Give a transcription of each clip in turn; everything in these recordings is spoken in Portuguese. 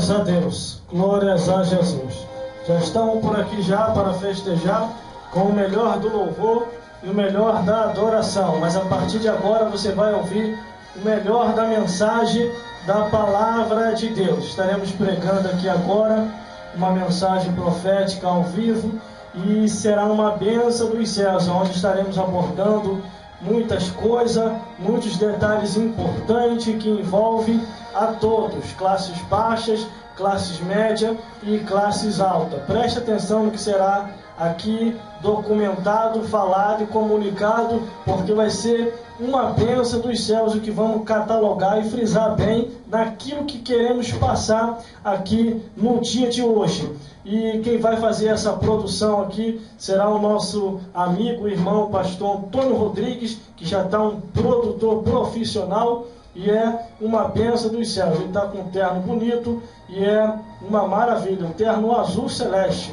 Glórias a Deus, glórias a Jesus. Já estão por aqui já para festejar com o melhor do louvor e o melhor da adoração. Mas a partir de agora você vai ouvir o melhor da mensagem da palavra de Deus. Estaremos pregando aqui agora uma mensagem profética ao vivo e será uma bênção dos céus, onde estaremos abordando muitas coisas, muitos detalhes importantes que envolvem a todos, classes baixas, classes médias e classes altas. Preste atenção no que será aqui documentado, falado e comunicado, porque vai ser uma bênção dos céus, o que vamos catalogar e frisar bem naquilo que queremos passar aqui no dia de hoje. E quem vai fazer essa produção aqui será o nosso amigo, irmão, pastor Antônio Rodrigues, que já está um produtor profissional e é uma bênção dos céus. Ele está com um terno bonito e é uma maravilha, um terno azul celeste.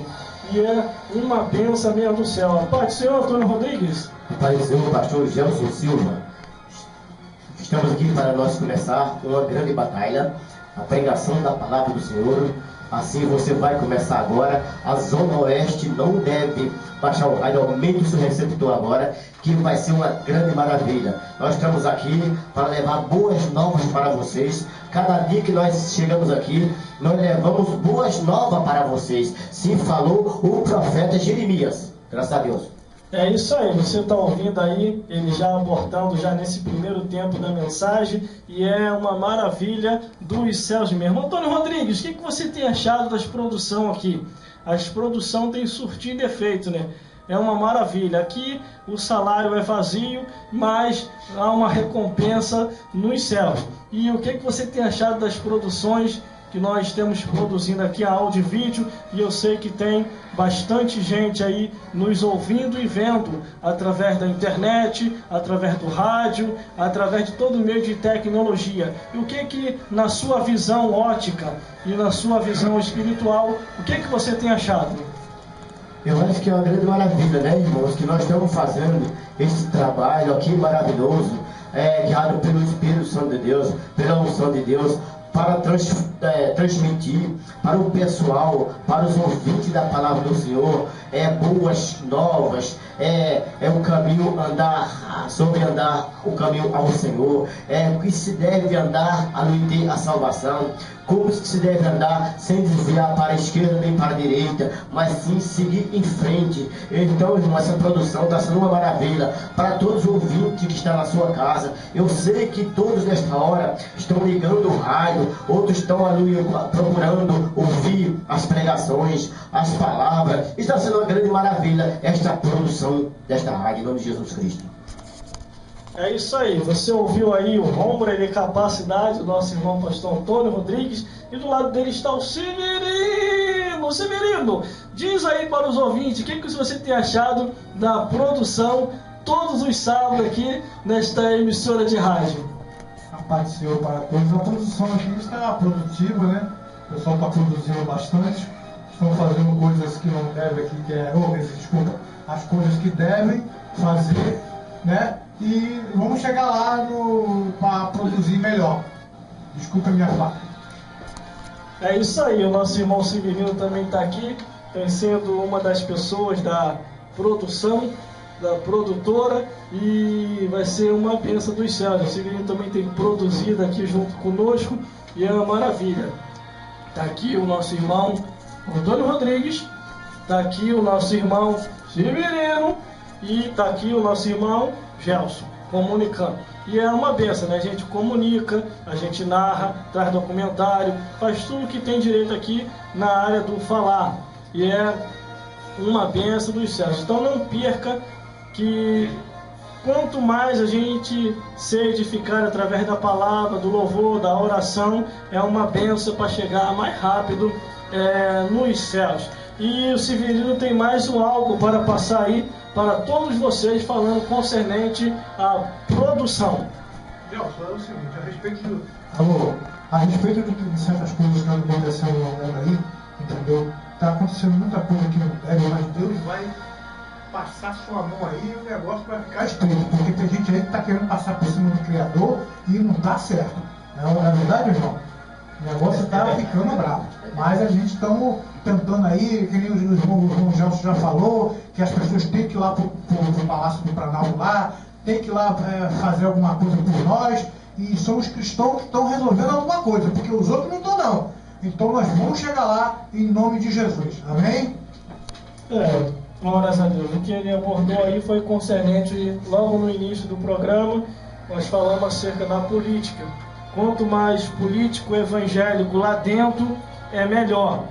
E é uma bênção mesmo do céu. A paz do Senhor, Antônio Rodrigues. A paz do Senhor, pastor Gelson Silva. Estamos aqui para nós começar uma grande batalha, a pregação da palavra do Senhor. Assim você vai começar agora. A Zona Oeste não deve baixar o rádio, aumente o seu receptor agora, que vai ser uma grande maravilha. Nós estamos aqui para levar boas novas para vocês. Cada dia que nós chegamos aqui, nós levamos boas novas para vocês. Sim, falou o profeta Jeremias. Graças a Deus. É isso aí, você está ouvindo aí, ele já abordando já nesse primeiro tempo da mensagem, e é uma maravilha dos céus mesmo. Antônio Rodrigues, o que você tem achado das produções aqui? As produções têm surtido efeito, né? É uma maravilha. Aqui o salário é vazio, mas há uma recompensa nos céus. E o que você tem achado das produções que nós temos produzindo aqui, a áudio e vídeo, e eu sei que tem bastante gente aí nos ouvindo e vendo através da internet, através do rádio, através de todo meio de tecnologia. E o que na sua visão ótica e na sua visão espiritual, o que você tem achado? Eu acho que é uma grande maravilha, né, irmãos, que nós estamos fazendo esse trabalho aqui maravilhoso, guiado pelo Espírito Santo de Deus, pela unção de Deus, para transmitir para o pessoal, para os ouvintes da palavra do Senhor, boas novas, o caminho andar o caminho ao Senhor, o que se deve andar a ter a salvação, como se deve andar sem desviar para a esquerda nem para a direita, mas sim seguir em frente. Então, irmão, essa produção está sendo uma maravilha para todos os ouvintes que estão na sua casa. Eu sei que todos nesta hora estão ligando o rádio, outros estão ali procurando ouvir as pregações, as palavras. Está sendo uma grande maravilha esta produção desta rádio, em nome de Jesus Cristo. É isso aí, você ouviu aí o Rombra e capacidade do nosso irmão pastor Antônio Rodrigues, e do lado dele está o Severino. Severino, diz aí para os ouvintes, o que você tem achado da produção todos os sábados aqui nesta emissora de rádio? A paz do Senhor para todos. A produção aqui está produtiva, né? O pessoal está produzindo bastante, estão fazendo coisas que não devem aqui, as coisas que devem fazer, né? E vamos chegar lá para produzir melhor. Desculpa a minha fala. É isso aí, o nosso irmão Severino também está aqui, tem sendo uma das pessoas da produção, da produtora, e vai ser uma bênção dos céus. O Severino também tem produzido aqui junto conosco e é uma maravilha. Está aqui o nosso irmão Antônio Rodrigues, está aqui o nosso irmão Severino e está aqui o nosso irmão Gelson, comunicando. E é uma benção, né? A gente comunica, a gente narra, traz documentário, faz tudo que tem direito aqui na área do falar. E é uma benção dos céus. Então não perca que quanto mais a gente se edificar através da palavra, do louvor, da oração, é uma benção para chegar mais rápido nos céus. E o Severino tem mais algo para passar aí para todos vocês, falando concernente à produção. Gelson, é o seguinte, a respeito de certas coisas que estão acontecendo no mundo aí, entendeu? Está acontecendo muita coisa que não deve, mas Deus vai passar sua mão aí e o negócio vai ficar estreito, porque tem gente aí que está querendo passar por cima do Criador e não está certo. Não é verdade, irmão? O negócio está ficando bravo. Mas a gente estamos tentando aí, que nem o irmão Gelson já falou, que as pessoas têm que ir lá para o Palácio do Planalto lá, tem que ir lá fazer alguma coisa por nós, e são os cristãos que estão resolvendo alguma coisa, porque os outros não estão não. Então nós vamos chegar lá em nome de Jesus. Amém? Glórias a Deus. O que ele abordou aí foi concernente, logo no início do programa, nós falamos acerca da política. Quanto mais político evangélico lá dentro, é melhor.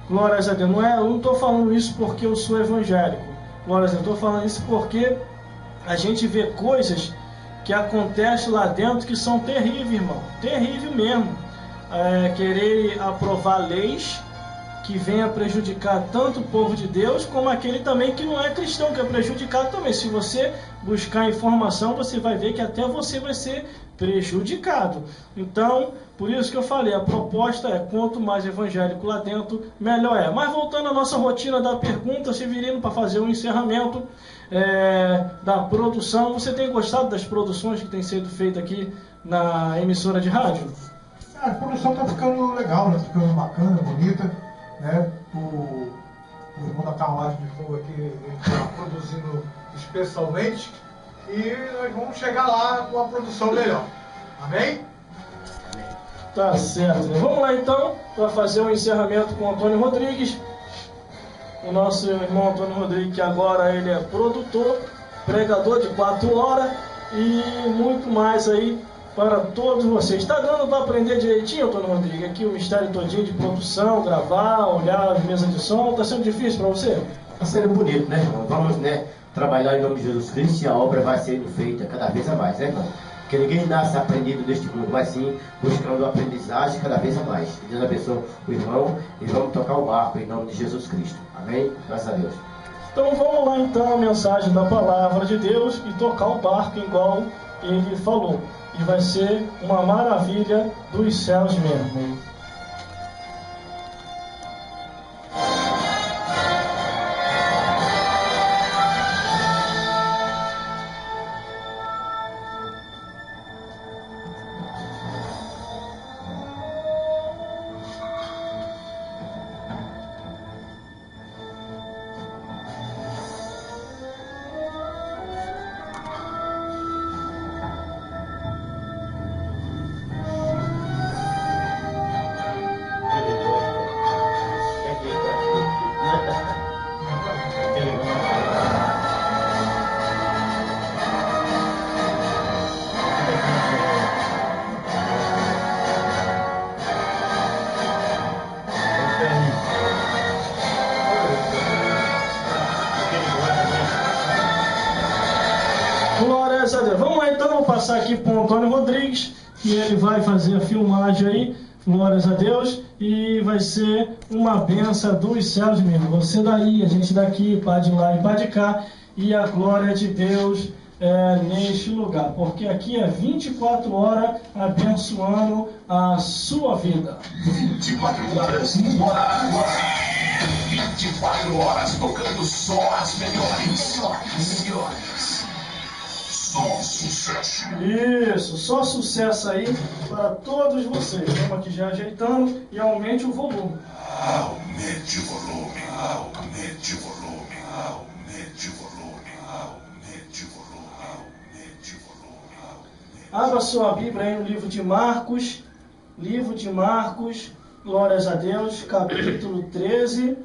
Glórias a Deus. Eu não estou falando isso porque eu sou evangélico. Glórias a Deus. Estou falando isso porque a gente vê coisas que acontecem lá dentro que são terríveis, irmão. Terrível mesmo. Querer aprovar leis que venha prejudicar tanto o povo de Deus, como aquele também que não é cristão, que é prejudicado também. Se você buscar informação, você vai ver que até você vai ser prejudicado. Então, por isso que eu falei, a proposta é, quanto mais evangélico lá dentro, melhor é. Mas voltando à nossa rotina da pergunta, Severino, para fazer o encerramento da produção, você tem gostado das produções que têm sido feitas aqui na emissora de rádio? A produção está ficando legal, né? Tá ficando bacana, bonita, né? O irmão da carruagem de fogo aqui, ele está produzindo especialmente, e nós vamos chegar lá com a produção melhor. Amém? Tá certo. Vamos lá então, para fazer o encerramento com o Antônio Rodrigues. O nosso irmão Antônio Rodrigues, que agora ele é produtor, pregador de 4 horas e muito mais aí para todos vocês. Está dando para aprender direitinho, Antônio Rodrigues? Aqui o mistério todinho de produção, gravar, olhar as mesas de som. Está sendo difícil para você? Está sendo bonito, né, irmão? Vamos, né, trabalhar em nome de Jesus Cristo e a obra vai sendo feita cada vez a mais, né, irmão? Porque ninguém nasce aprendido neste mundo, mas sim buscando aprendizagem cada vez a mais. Que Deus abençoe o irmão e vamos tocar o barco em nome de Jesus Cristo. Amém? Graças a Deus. Então vamos lá então a mensagem da palavra de Deus e tocar o barco igual ele falou. E vai ser uma maravilha dos céus mesmo. Vamos lá então, vou passar aqui para o Antônio Rodrigues, que ele vai fazer a filmagem aí, glórias a Deus, e vai ser uma benção dos céus mesmo. Você daí, a gente daqui, pá de lá e pá de cá, e a glória de Deus neste lugar, porque aqui é 24 horas abençoando a sua vida. 24 horas no ar. 24 horas tocando só as melhores. Só sucesso. Isso, só sucesso aí para todos vocês. Vamos aqui já ajeitando e aumente o volume. Aumente o volume, aumente o volume, aumente o volume, aumente o volume, aumente o volume. Abra sua Bíblia aí no livro de Marcos, glórias a Deus, capítulo 13.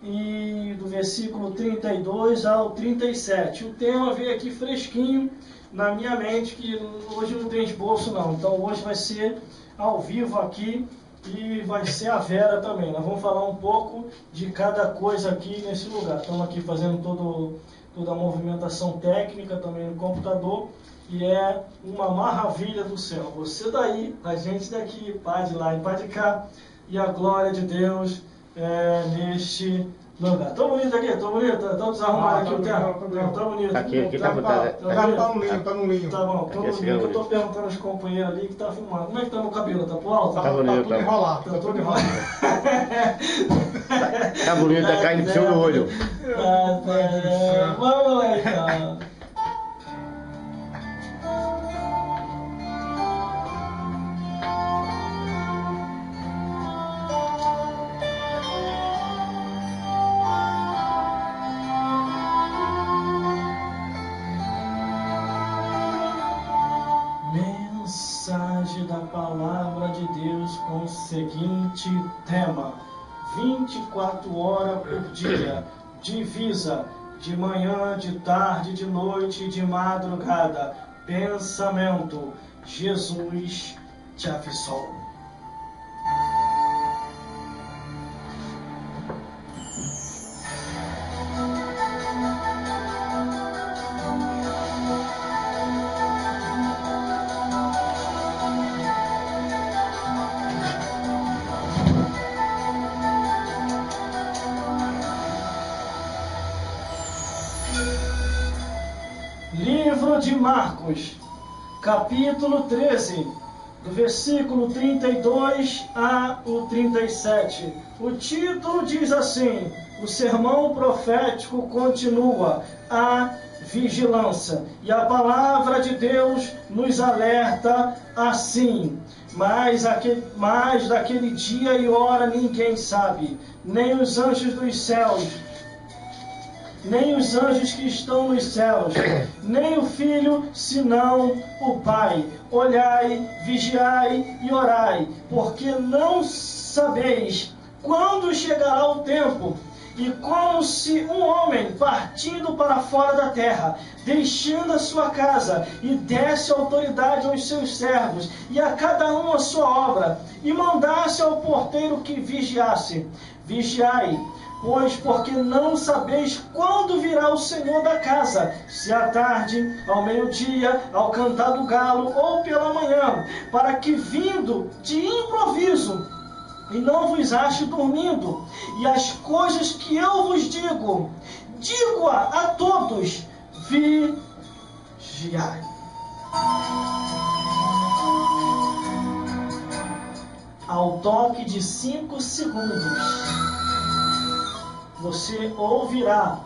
E do versículo 32 ao 37. O tema veio aqui fresquinho na minha mente, que hoje não tem esboço não. Então hoje vai ser ao vivo aqui e vai ser a Vera também. Nós vamos falar um pouco de cada coisa aqui nesse lugar. Estamos aqui fazendo toda a movimentação técnica também no computador. E é uma maravilha do céu. Você daí, a gente daqui, pá de lá e pá de cá. E a glória de Deus neste lugar. Tô bonito aqui, tô bonito, tô desarrumado aqui o terno. Não, tô bonito. Aqui tá bonito. Tá no linho. Tá bom, tô bonito. Eu tô perguntando aos companheiros ali que tá filmando. Como é que tá meu cabelo? Tá pro alto? Tá bonito, tudo enrolado. Tá tudo enrolado. Tá bonito, tá caindo no seu olho. Vamos lá então. mensagem da Palavra de Deus com o seguinte tema: 24 horas por dia, divisa, de manhã, de tarde, de noite e de madrugada. Pensamento: Jesus te avisou. Livro de Marcos, capítulo 13, do versículo 32 ao 37. O título diz assim: o sermão profético continua, a vigilância. E a palavra de Deus nos alerta assim: mas daquele dia e hora ninguém sabe, nem os anjos dos céus, nem os anjos que estão nos céus, nem o Filho, senão o Pai. Olhai, vigiai e orai, porque não sabeis quando chegará o tempo. E como se um homem partindo para fora da terra, deixando a sua casa, e desse autoridade aos seus servos, e a cada um a sua obra, e mandasse ao porteiro que vigiasse. Vigiai, pois porque não sabeis quando virá o Senhor da casa, se à tarde, ao meio-dia, ao cantar do galo, ou pela manhã, para que vindo de improviso, e não vos ache dormindo. E as coisas que eu vos digo, digo-a a todos: vigiai. Ao toque de 5 segundos, você ouvirá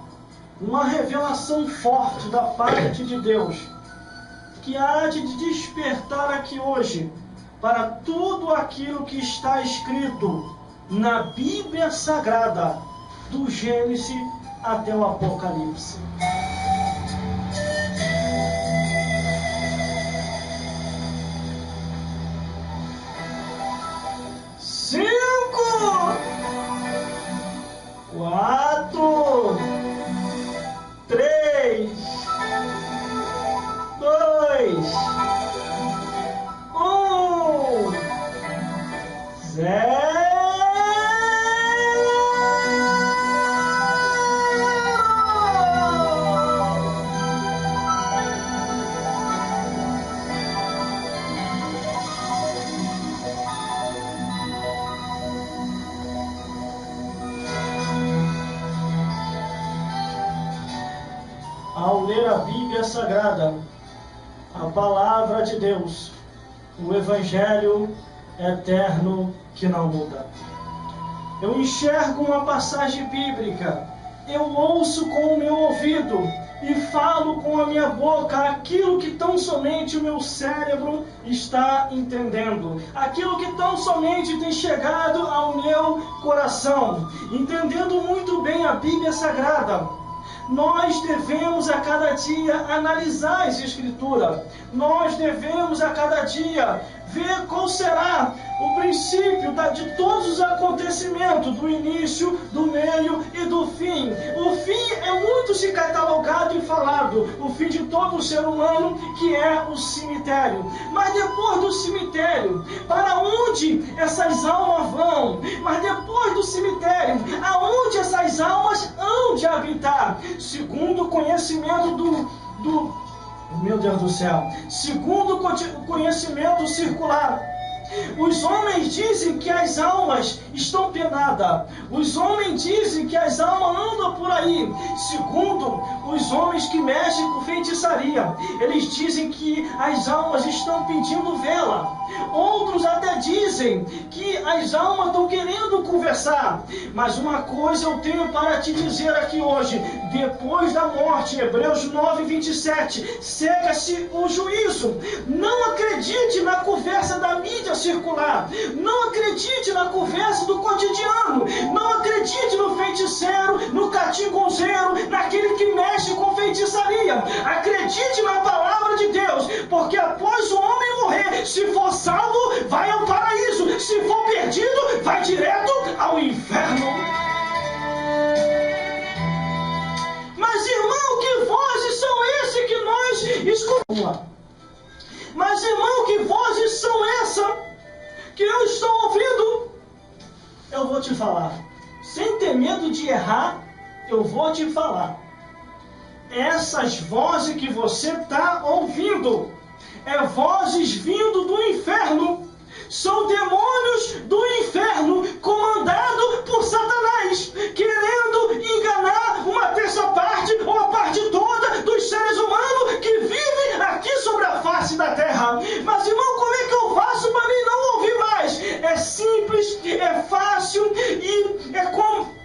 uma revelação forte da parte de Deus, que há de despertar aqui hoje para tudo aquilo que está escrito na Bíblia Sagrada, do Gênesis até o Apocalipse. Quatro, 3, 2, 1, 0. Ao ler a Bíblia Sagrada, a Palavra de Deus, o Evangelho eterno que não muda, eu enxergo uma passagem bíblica, eu ouço com o meu ouvido e falo com a minha boca aquilo que tão somente o meu cérebro está entendendo, aquilo que tão somente tem chegado ao meu coração. Entendendo muito bem a Bíblia Sagrada, nós devemos a cada dia analisar as Escrituras. Nós devemos a cada dia ver qual será o princípio de todos os acontecimentos, do início, do meio e do fim. O fim é muito se catalogado e falado, o fim de todo ser humano, que é o cemitério. Mas depois do cemitério, para onde essas almas vão? Mas depois do cemitério, aonde essas almas hão de habitar? Segundo o conhecimento meu Deus do céu, segundo o conhecimento circular, os homens dizem que as almas estão penadas. Os homens dizem que as almas andam por aí. Segundo os homens que mexem com feitiçaria, eles dizem que as almas estão pedindo vela. Outros até dizem que as almas estão querendo conversar. Mas uma coisa eu tenho para te dizer aqui hoje: depois da morte, Hebreus 9:27, cega-se o juízo. Não acredite na conversa da mídia circular. Não acredite na conversa do cotidiano. Não acredite no feiticeiro, no catingonzeiro, naquele que mexe com feitiçaria. Acredite na palavra de Deus, porque após o homem morrer, Se for salvo, vai ao paraíso. Se for perdido, vai direto ao inferno. Mas, irmão, que vozes são esses que nós escutamos? Mas, irmão, que vozes são essas que eu estou ouvindo? Eu vou te falar. Sem ter medo de errar, eu vou te falar. Essas vozes que você está ouvindo é vozes vindo do inferno. São demônios do inferno comandados por Satanás, querendo enganar uma terça parte ou a parte toda dos seres humanos que vivem aqui sobre a face da terra. Mas, irmão, como é que eu faço para mim não ouvir mais? É simples, é fácil e é como...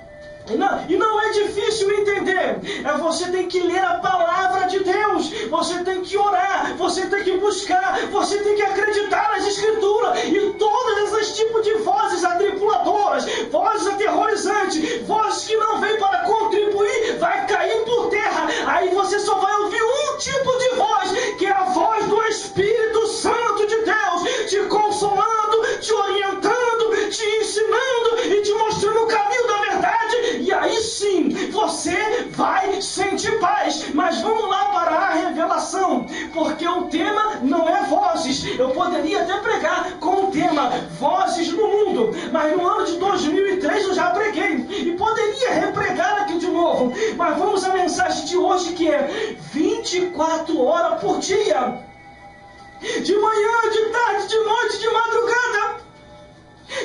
E não é difícil entender. Você tem que ler a palavra de Deus. Você tem que orar. Você tem que buscar. Você tem que acreditar nas Escrituras. E todos esses tipos de vozes atribuladoras, vozes aterrorizantes, vozes que não vêm para contribuir, vai cair por terra. Aí você só vai ouvir um tipo de voz, que é a voz do Espírito Santo de Deus, te consolando, te orientando, te ensinando e te mostrando o caminho da verdade. E aí sim, você vai sentir paz. Mas vamos lá para a revelação, porque o tema não é vozes. Eu poderia até pregar com o tema vozes no mundo, mas no ano de 2003 eu já preguei e poderia repregar aqui de novo. Mas vamos à mensagem de hoje, que é 24 horas por dia, de manhã, de tarde, de noite, de madrugada.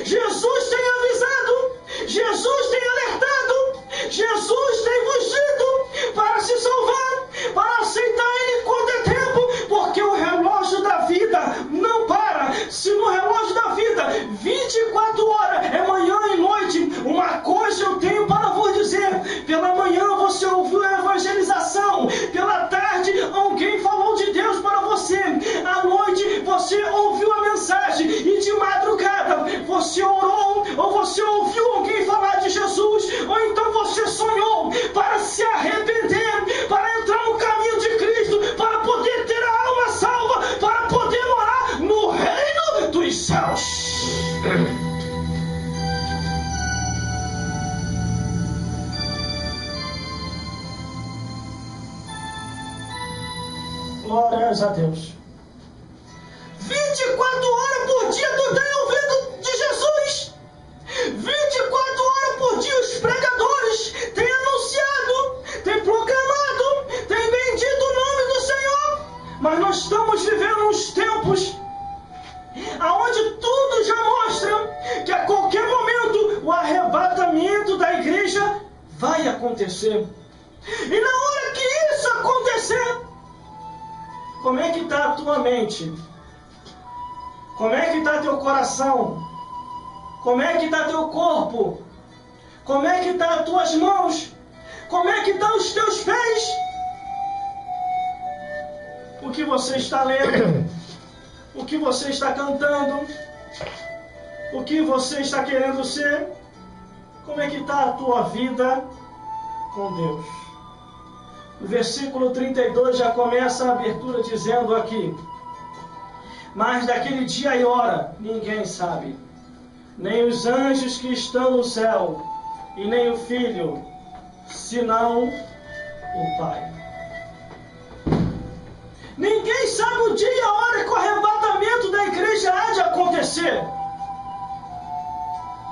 Jesus tem avisado, Jesus tem alertado, Jesus tem vos dito para se salvar, para aceitar Ele quando é tempo, porque o relógio da vida não para. Se no relógio da vida 24 horas é manhã e noite, uma coisa eu tenho para vos dizer: pela manhã você ouviu a evangelização, pela tarde alguém falou de Deus para você, à noite você ouviu a mensagem e de madrugada você orou, ou você ouviu alguém falar de Jesus, ou então você sonhou para se arrepender, para entrar no caminho de Cristo, para poder ter a alma salva, para poder morar no reino dos céus. Glórias a Deus. 24 horas por dia tu tem ouvido de Jesus. 24 horas por dia os pregadores têm anunciado, têm proclamado, têm bendito o nome do Senhor. Mas nós estamos vivendo uns tempos aonde tudo já mostra que a qualquer momento o arrebatamento da igreja vai acontecer. E na hora que isso acontecer, como é que está a tua mente? Como é que está teu coração? Como é que está teu corpo? Como é que está as tuas mãos? Como é que estão os teus pés? O que você está lendo? O que você está cantando? O que você está querendo ser? Como é que está a tua vida com Deus? O versículo 32 já começa a abertura dizendo aqui: mas daquele dia e hora ninguém sabe, nem os anjos que estão no céu, e nem o Filho, senão o Pai. Ninguém sabe o dia e a hora que o arrebatamento da igreja há de acontecer.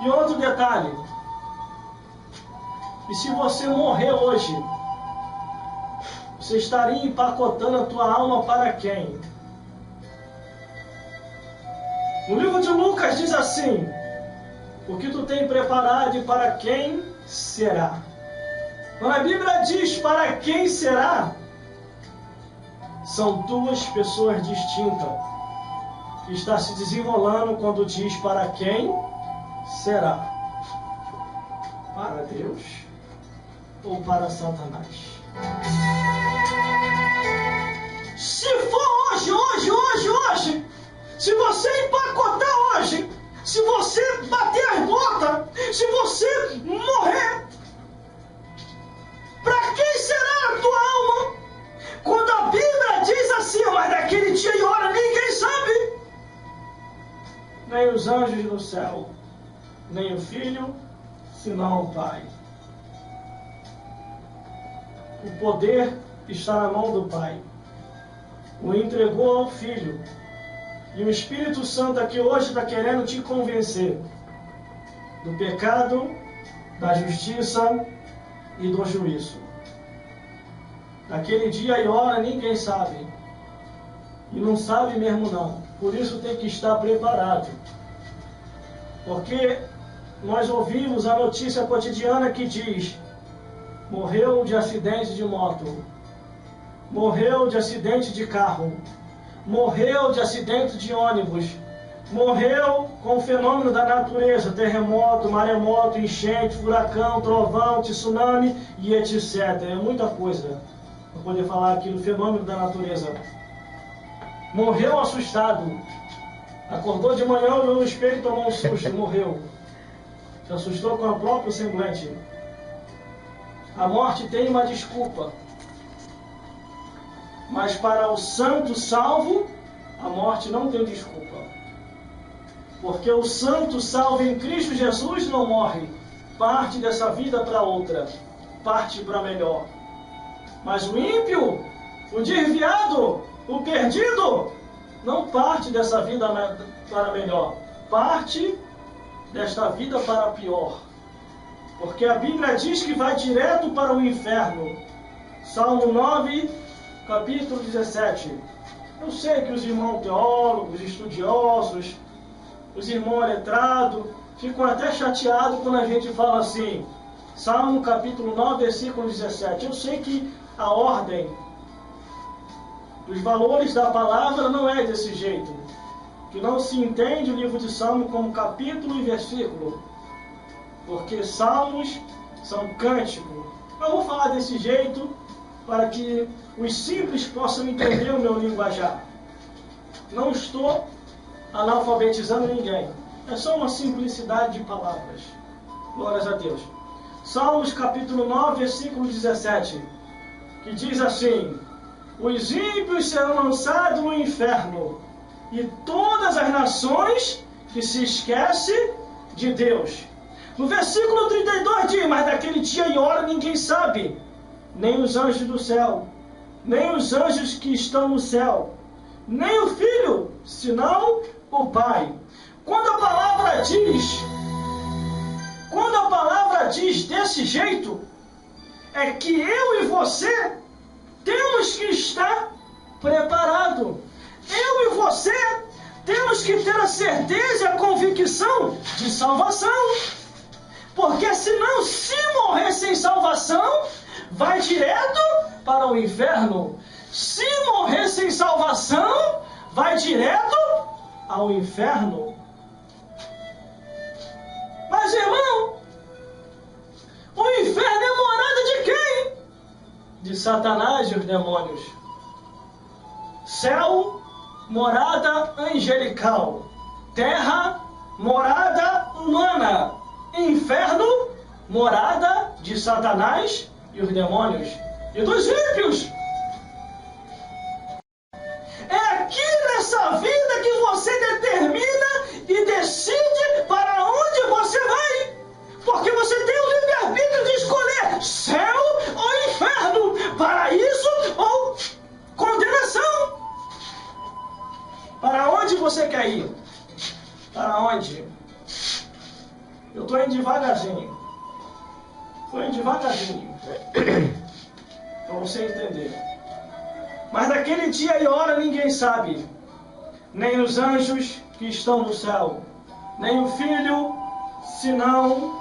E outro detalhe: e se você morrer hoje, você estaria empacotando a tua alma para quem? No livro de Lucas diz assim: o que tu tem preparado e para quem será? Quando a Bíblia diz para quem será, são duas pessoas distintas que está se desenrolando quando diz para quem será: para Deus ou para Satanás? Se for hoje, se você empacotar hoje, se você bater as botas, se você morrer, para quem será a tua alma? Quando a Bíblia diz assim: mas daquele dia e hora ninguém sabe. nem os anjos no céu, nem o Filho, senão o Pai. O poder está na mão do Pai. O entregou ao Filho. E o Espírito Santo aqui hoje está querendo te convencer do pecado, da justiça e do juízo. Naquele dia e hora ninguém sabe. E não sabe mesmo não. Por isso tem que estar preparado. Porque nós ouvimos a notícia cotidiana que diz: morreu de acidente de moto, morreu de acidente de carro, morreu de acidente de ônibus, morreu com o fenômeno da natureza, terremoto, maremoto, enchente, furacão, trovão, tsunami e etc. É muita coisa para poder falar aqui do fenômeno da natureza. Morreu assustado, acordou de manhã, olhou no espelho e tomou um susto, morreu. Se assustou com a própria semblante. A morte tem uma desculpa. Mas para o santo salvo, a morte não tem desculpa. Porque o santo salvo em Cristo Jesus não morre. Parte dessa vida para outra. Parte para melhor. Mas o ímpio, o desviado, o perdido, não parte dessa vida para melhor. Parte desta vida para pior. Porque a Bíblia diz que vai direto para o inferno. Salmo 9, capítulo 17. Eu sei que os irmãos teólogos, estudiosos, os irmãos letrados, ficam até chateados quando a gente fala assim. Salmo capítulo 9, versículo 17. Eu sei que a ordem dos valores da palavra não é desse jeito. Que não se entende o livro de Salmo como capítulo e versículo. Porque salmos são cânticos. Eu vou falar desse jeito para que os simples possam entender o meu linguajar. Não estou analfabetizando ninguém. É só uma simplicidade de palavras. Glórias a Deus. Salmos capítulo 9, versículo 17. Que diz assim: os ímpios serão lançados no inferno, e todas as nações que se esquecem de Deus. No versículo 32 diz: mas daquele dia e hora ninguém sabe, nem os anjos do céu, nem os anjos que estão no céu, nem o Filho, senão o Pai. Quando a palavra diz desse jeito, é que eu e você temos que estar preparado. Eu e você temos que ter a certeza e a convicção de salvação. Porque senão, se morrer sem salvação, vai direto para o inferno. Se morrer sem salvação, vai direto ao inferno. Mas, irmão, o inferno é morada de quem? De Satanás e os demônios. Céu, morada angelical. Terra, morada humana. Inferno, morada de Satanás e os demônios. E dos ímpios. É aqui nessa vida que você determina e decide para onde você vai. Porque você tem o livre-arbítrio de escolher céu ou inferno, paraíso ou condenação. Para onde você quer ir? Para onde? Eu estou indo devagarzinho. Para você entender. Mas daquele dia e hora ninguém sabe. Nem os anjos que estão no céu, nem o Filho, senão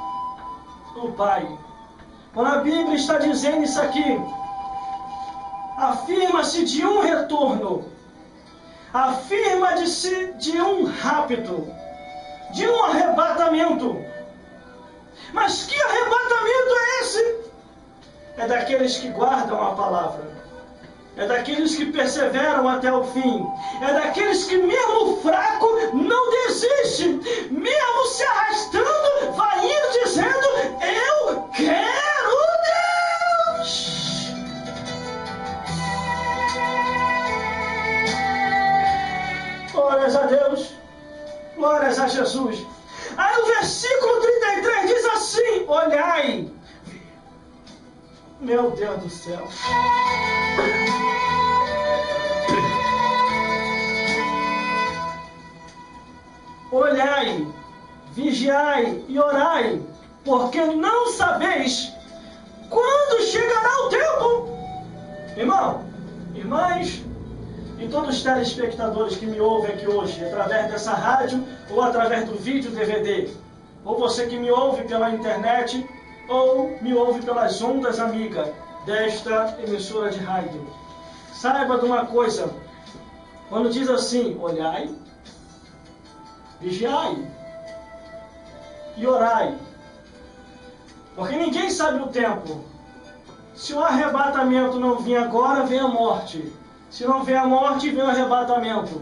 o Pai. Quando a Bíblia está dizendo isso aqui, afirma-se de um retorno, afirma-se de um rapto, de um arrebatamento. Mas que arrebatamento é esse? É daqueles que guardam a palavra. É daqueles que perseveram até o fim. É daqueles que mesmo fraco não desiste. Mesmo se arrastando, vai indo dizendo: eu quero Deus. Glórias a Deus. Glórias a Jesus. Aí o versículo 33 diz assim: olhai. Meu Deus do céu. Olhai, vigiai e orai, porque não sabeis quando chegará o tempo. Irmão, irmãs e todos os telespectadores que me ouvem aqui hoje, através dessa rádio ou através do vídeo DVD, ou você que me ouve pela internet ou me ouve pelas ondas amigas desta emissora de rádio, saiba de uma coisa: quando diz assim, olhai, vigiai e orai, porque ninguém sabe o tempo. Se o arrebatamento não vir agora, vem a morte. Se não vem a morte, vem o arrebatamento.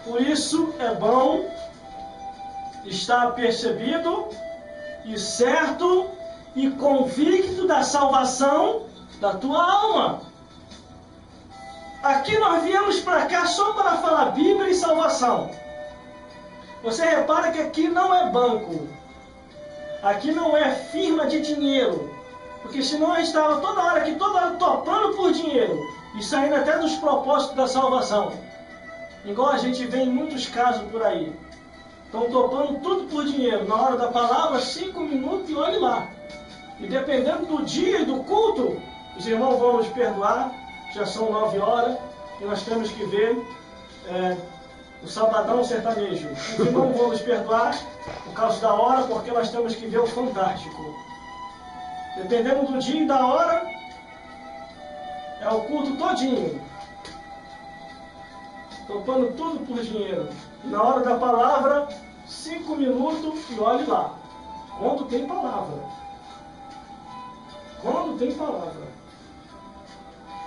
Por isso é bom estar percebido e certo e convicto da salvação da tua alma. Aqui nós viemos para cá só para falar Bíblia e salvação. Você repara que aqui não é banco. Aqui não é firma de dinheiro. Porque senão a gente estava toda hora topando por dinheiro. E saindo até dos propósitos da salvação. Igual a gente vê em muitos casos por aí. Estão topando tudo por dinheiro. Na hora da palavra, 5 minutos e olhe lá. E dependendo do dia e do culto, os irmãos vão nos perdoar. Já são 9 horas e nós temos que ver o Sabadão Sertanejo. Os irmãos vão nos perdoar por causa da hora, porque nós temos que ver o Fantástico. Dependendo do dia e da hora, é o culto todinho. Topando tudo por dinheiro. E na hora da palavra, 5 minutos e olhe lá. Quando tem palavra. Quando tem palavra.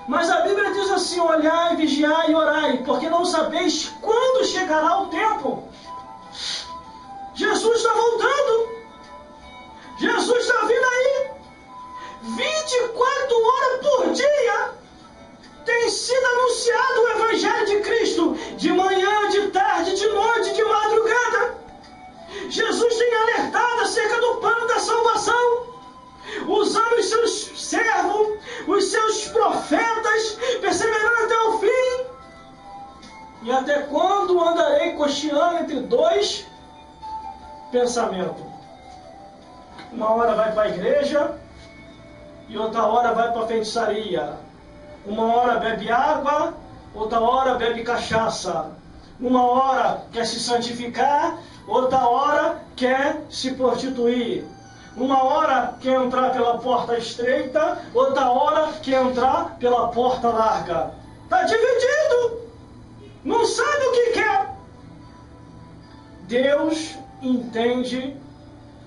Mas a Bíblia diz assim: olhai, vigiai e orai, porque não sabeis quando chegará o tempo. Jesus está voltando. Jesus está vindo aí. 24 horas por dia tem sido anunciado o Evangelho de Cristo. De manhã, de tarde, de noite, de madrugada. Jesus tem alertado acerca do plano da salvação, usando os seus servos, os seus profetas, perseverando até o fim. E até quando andarei cocheando entre dois pensamentos? Uma hora vai para a igreja e outra hora vai para a feitiçaria. Uma hora bebe água, outra hora bebe cachaça. Uma hora quer se santificar, outra hora quer se prostituir. Uma hora quer entrar pela porta estreita, outra hora quer entrar pela porta larga. Está dividido. Não sabe o que quer. Deus entende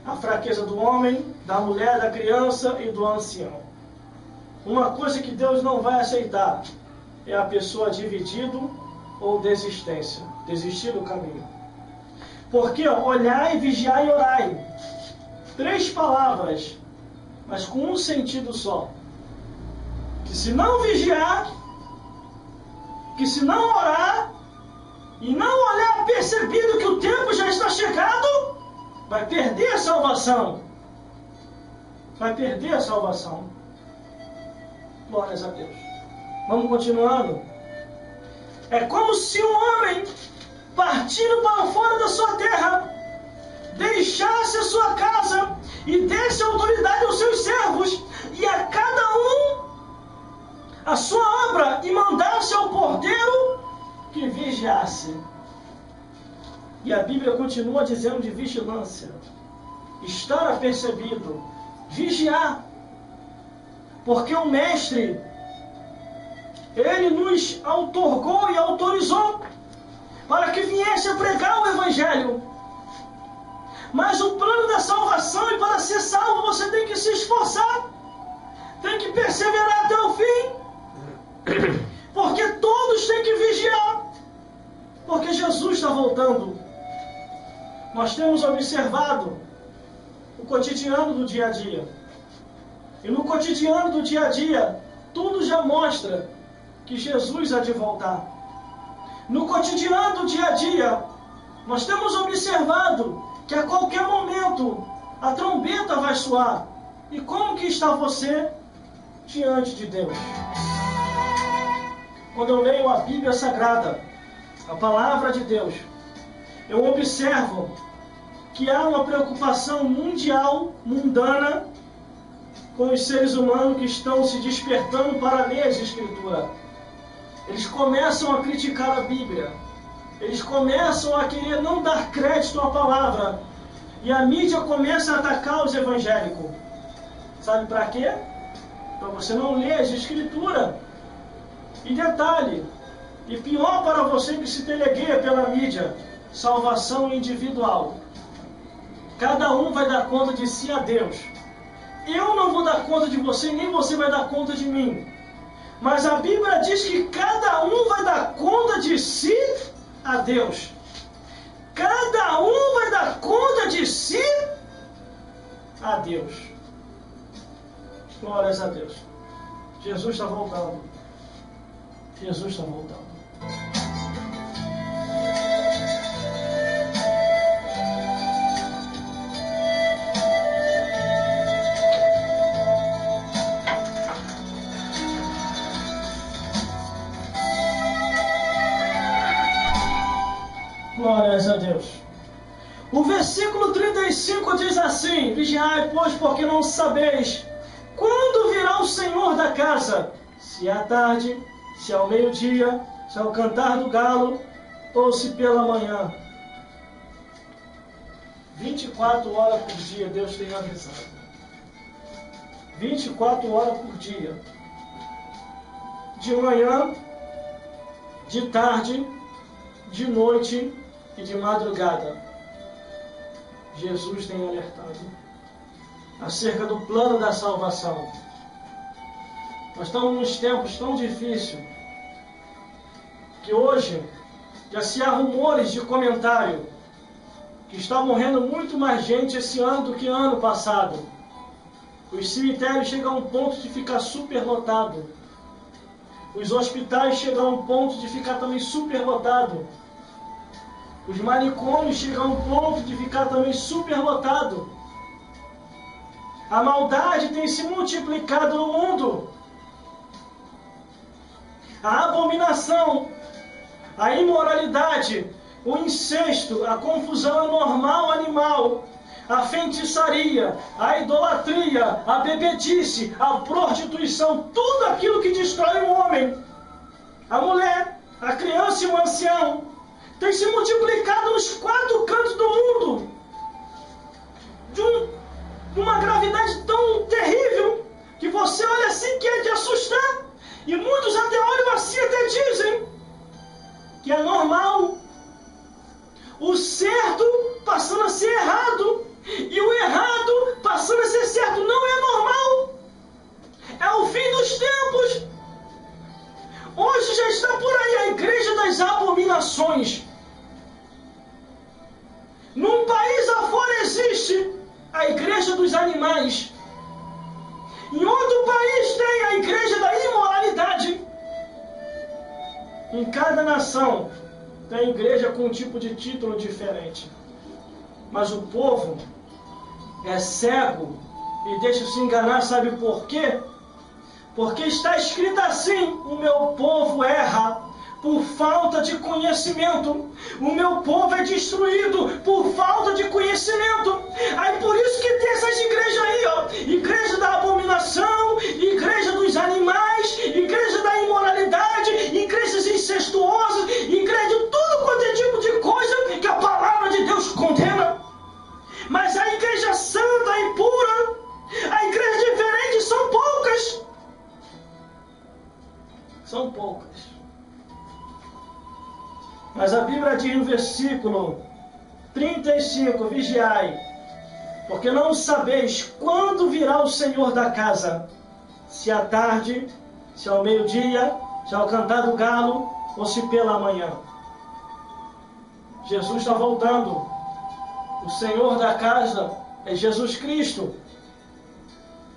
a fraqueza do homem, da mulher, da criança e do ancião. Uma coisa que Deus não vai aceitar é a pessoa dividido ou desistência. Desistir do caminho. Porque olhai, vigiai e orai. 3 palavras, mas com um sentido só. Que se não vigiar, que se não orar, e não olhar percebido que o tempo já está chegado, vai perder a salvação. Vai perder a salvação. Glórias a Deus. Vamos continuando. É como se um homem, partindo para fora da sua terra, deixasse a sua casa e desse autoridade aos seus servos, e a cada um a sua obra, e mandasse ao porteiro que vigiasse. E a Bíblia continua dizendo de vigilância, estar apercebido, vigiar, porque o Mestre, Ele nos outorgou e autorizou para que viesse a pregar o Evangelho. Mas o plano da salvação, e para ser salvo você tem que se esforçar, tem que perseverar até o fim, porque todos têm que vigiar, porque Jesus está voltando. Nós temos observado o cotidiano do dia a dia, e no cotidiano do dia a dia tudo já mostra que Jesus há de voltar. No cotidiano do dia a dia Nós temos observado que a qualquer momento a trombeta vai soar. E como que está você diante de Deus? Quando eu leio a Bíblia Sagrada, a palavra de Deus, eu observo que há uma preocupação mundial, mundana, com os seres humanos que estão se despertando para ler as Escrituras. Eles começam a criticar a Bíblia. Eles começam a querer não dar crédito à palavra. E a mídia começa a atacar os evangélicos. Sabe para quê? Para você não ler as Escrituras. E detalhe, e pior para você que se telegueia pela mídia, salvação individual. Cada um vai dar conta de si a Deus. Eu não vou dar conta de você, nem você vai dar conta de mim. Mas a Bíblia diz que cada um vai dar conta de si a Deus. Cada um vai dar conta de si a Deus. Glórias a Deus. Jesus está voltando. Jesus está voltando. Glórias a Deus. O versículo 35 diz assim: Vigiai, pois, porque não sabeis quando virá o Senhor da casa, se é à tarde, se é ao meio-dia, se é ao cantar do galo, ou se pela manhã. 24 horas por dia Deus tem avisado. 24 horas por dia. De manhã, de tarde, de noite e de madrugada. Jesus tem alertado acerca do plano da salvação. Nós estamos nos tempos tão difíceis que hoje já se há rumores de comentário que está morrendo muito mais gente esse ano do que ano passado. Os cemitérios chegam a um ponto de ficar superlotado. Os hospitais chegam a um ponto de ficar também superlotado. Os manicômios chegam a um ponto de ficar também superlotado. A maldade tem se multiplicado no mundo. A abominação, a imoralidade, o incesto, a confusão anormal animal, a feitiçaria, a idolatria, a bebedice, a prostituição, tudo aquilo que destrói o homem, a mulher, a criança e o ancião, tem se multiplicado nos 4 cantos do mundo, de uma gravidade tão terrível, que você olha assim que é de assustar, e muitos até olham assim até dizem que é normal, o certo passando a ser errado, e o errado passando a ser certo. Não é normal, é o fim dos tempos. Hoje já está por aí a igreja das abominações. Num país afora existe a igreja dos animais. Em outro país tem a igreja da imoralidade. Em cada nação tem igreja com um tipo de título diferente. Mas o povo é cego e deixa se enganar, sabe por quê? Porque está escrito assim: o meu povo erra por falta de conhecimento. O meu povo é destruído por falta de conhecimento. Aí por isso que tem essas igrejas aí, ó. Igreja da abominação, igreja dos animais, igreja da imoralidade, igrejas incestuosas, igreja de tudo quanto é tipo de coisa que a palavra de Deus condena. Mas a igreja santa e pura, a igreja diferente, são poucas. São poucas. Mas a Bíblia diz no versículo 35, vigiai, porque não sabeis quando virá o Senhor da casa, se à tarde, se ao meio-dia, se ao cantar do galo, ou se pela manhã. Jesus está voltando. O Senhor da casa é Jesus Cristo.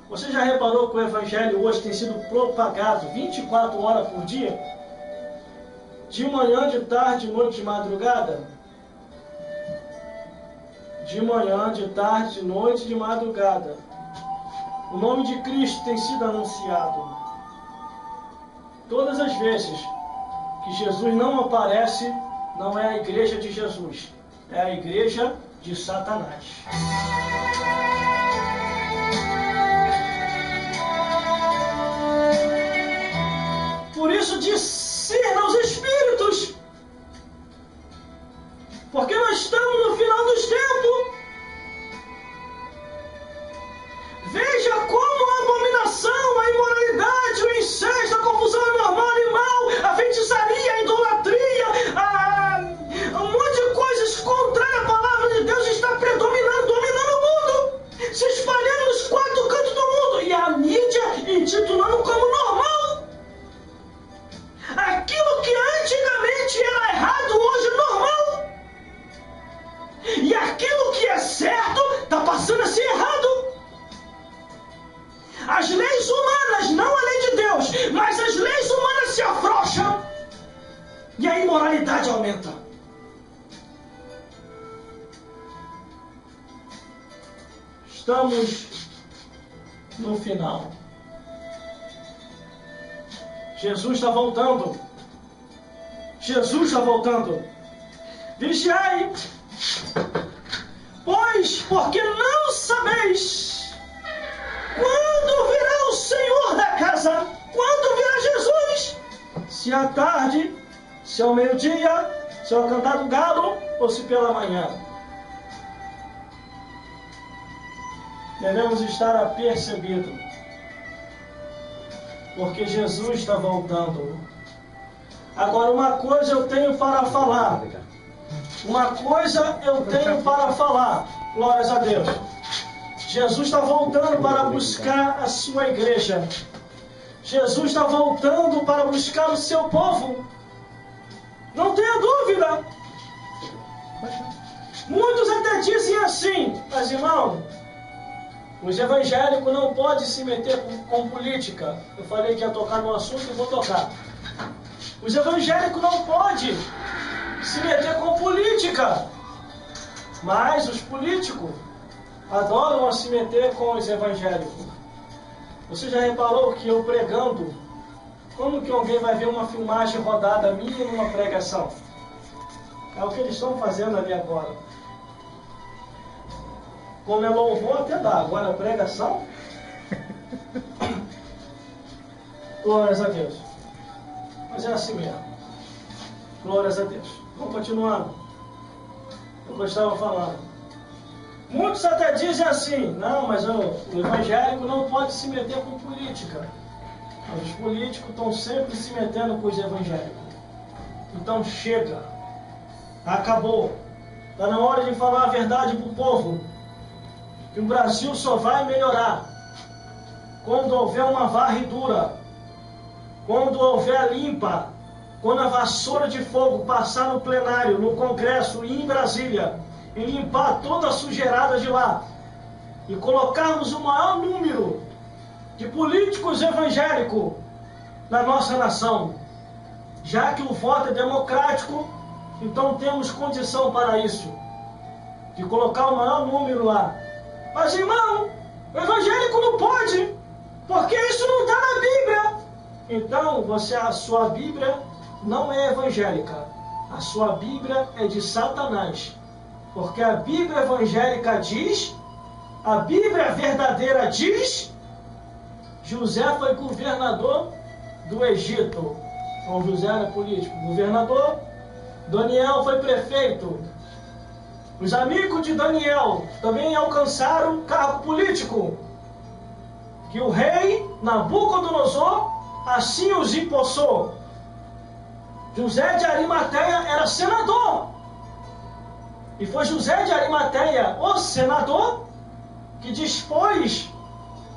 Você já reparou que o Evangelho hoje tem sido propagado 24 horas por dia? De manhã, de tarde, de noite, de madrugada? de manhã, de tarde, de noite, de madrugada. O nome de Cristo tem sido anunciado. Todas as vezes que Jesus não aparece, não é a igreja de Jesus, é a igreja de Satanás. Por isso discerna os espíritos, porque nós estamos no final dos tempos. Veja como a abominação, a imoralidade, o incesto, a confusão anormal, animal, a feitiçaria, a idolatria, um monte de coisas contrárias à palavra de Deus está predominando, dominando o mundo, se espalhando nos 4 cantos do mundo, e a mídia intitulando como normal. Aquilo que antigamente era errado, hoje é normal. E aquilo que é certo está passando a ser errado. As leis humanas, não a lei de Deus, mas as leis humanas se afrouxam e a imoralidade aumenta. Estamos no final. Jesus está voltando. Jesus está voltando. Vigiai, pois, porque não sabeis quando virá o Senhor da casa, quando virá Jesus, se à tarde, se ao meio-dia, se ao cantar do galo ou se pela manhã. Devemos estar apercebidos, porque Jesus está voltando. Agora, uma coisa eu tenho para falar. Uma coisa eu tenho para falar. Glórias a Deus. Jesus está voltando para buscar a sua igreja. Jesus está voltando para buscar o seu povo. Não tenha dúvida. Muitos até dizem assim, mas irmão, os evangélicos não podem se meter com política. Eu falei que ia tocar no assunto e vou tocar. Os evangélicos não podem se meter com política. Mas os políticos adoram se meter com os evangélicos. Você já reparou que eu pregando, como que alguém vai ver uma filmagem rodada minha numa pregação? É o que eles estão fazendo ali agora. Como é louvor até dá, agora pregação? Glórias a Deus. Mas é assim mesmo. Glórias a Deus. Vamos continuando. O que eu estava falando. Muitos até dizem assim, não, mas o evangélico não pode se meter com política. Mas os políticos estão sempre se metendo com os evangélicos. Então chega. Acabou. Está na hora de falar a verdade para o povo. Que o Brasil só vai melhorar quando houver uma varredura, quando houver a limpa, quando a vassoura de fogo passar no plenário, no Congresso e em Brasília, e limpar toda a sujeirada de lá, e colocarmos o maior número de políticos evangélicos na nossa nação, já que o voto é democrático, então temos condição para isso, de colocar o maior número lá. Mas irmão, o evangélico não pode, porque isso não está na Bíblia. Então, a sua Bíblia não é evangélica, a sua Bíblia é de Satanás. Porque a Bíblia evangélica diz, a Bíblia verdadeira diz, José foi governador do Egito. Então José era político, governador. Daniel foi prefeito. Os amigos de Daniel também alcançaram cargo político, que o rei Nabucodonosor assim os empossou. José de Arimateia era senador. E foi José de Arimateia, o senador, que dispôs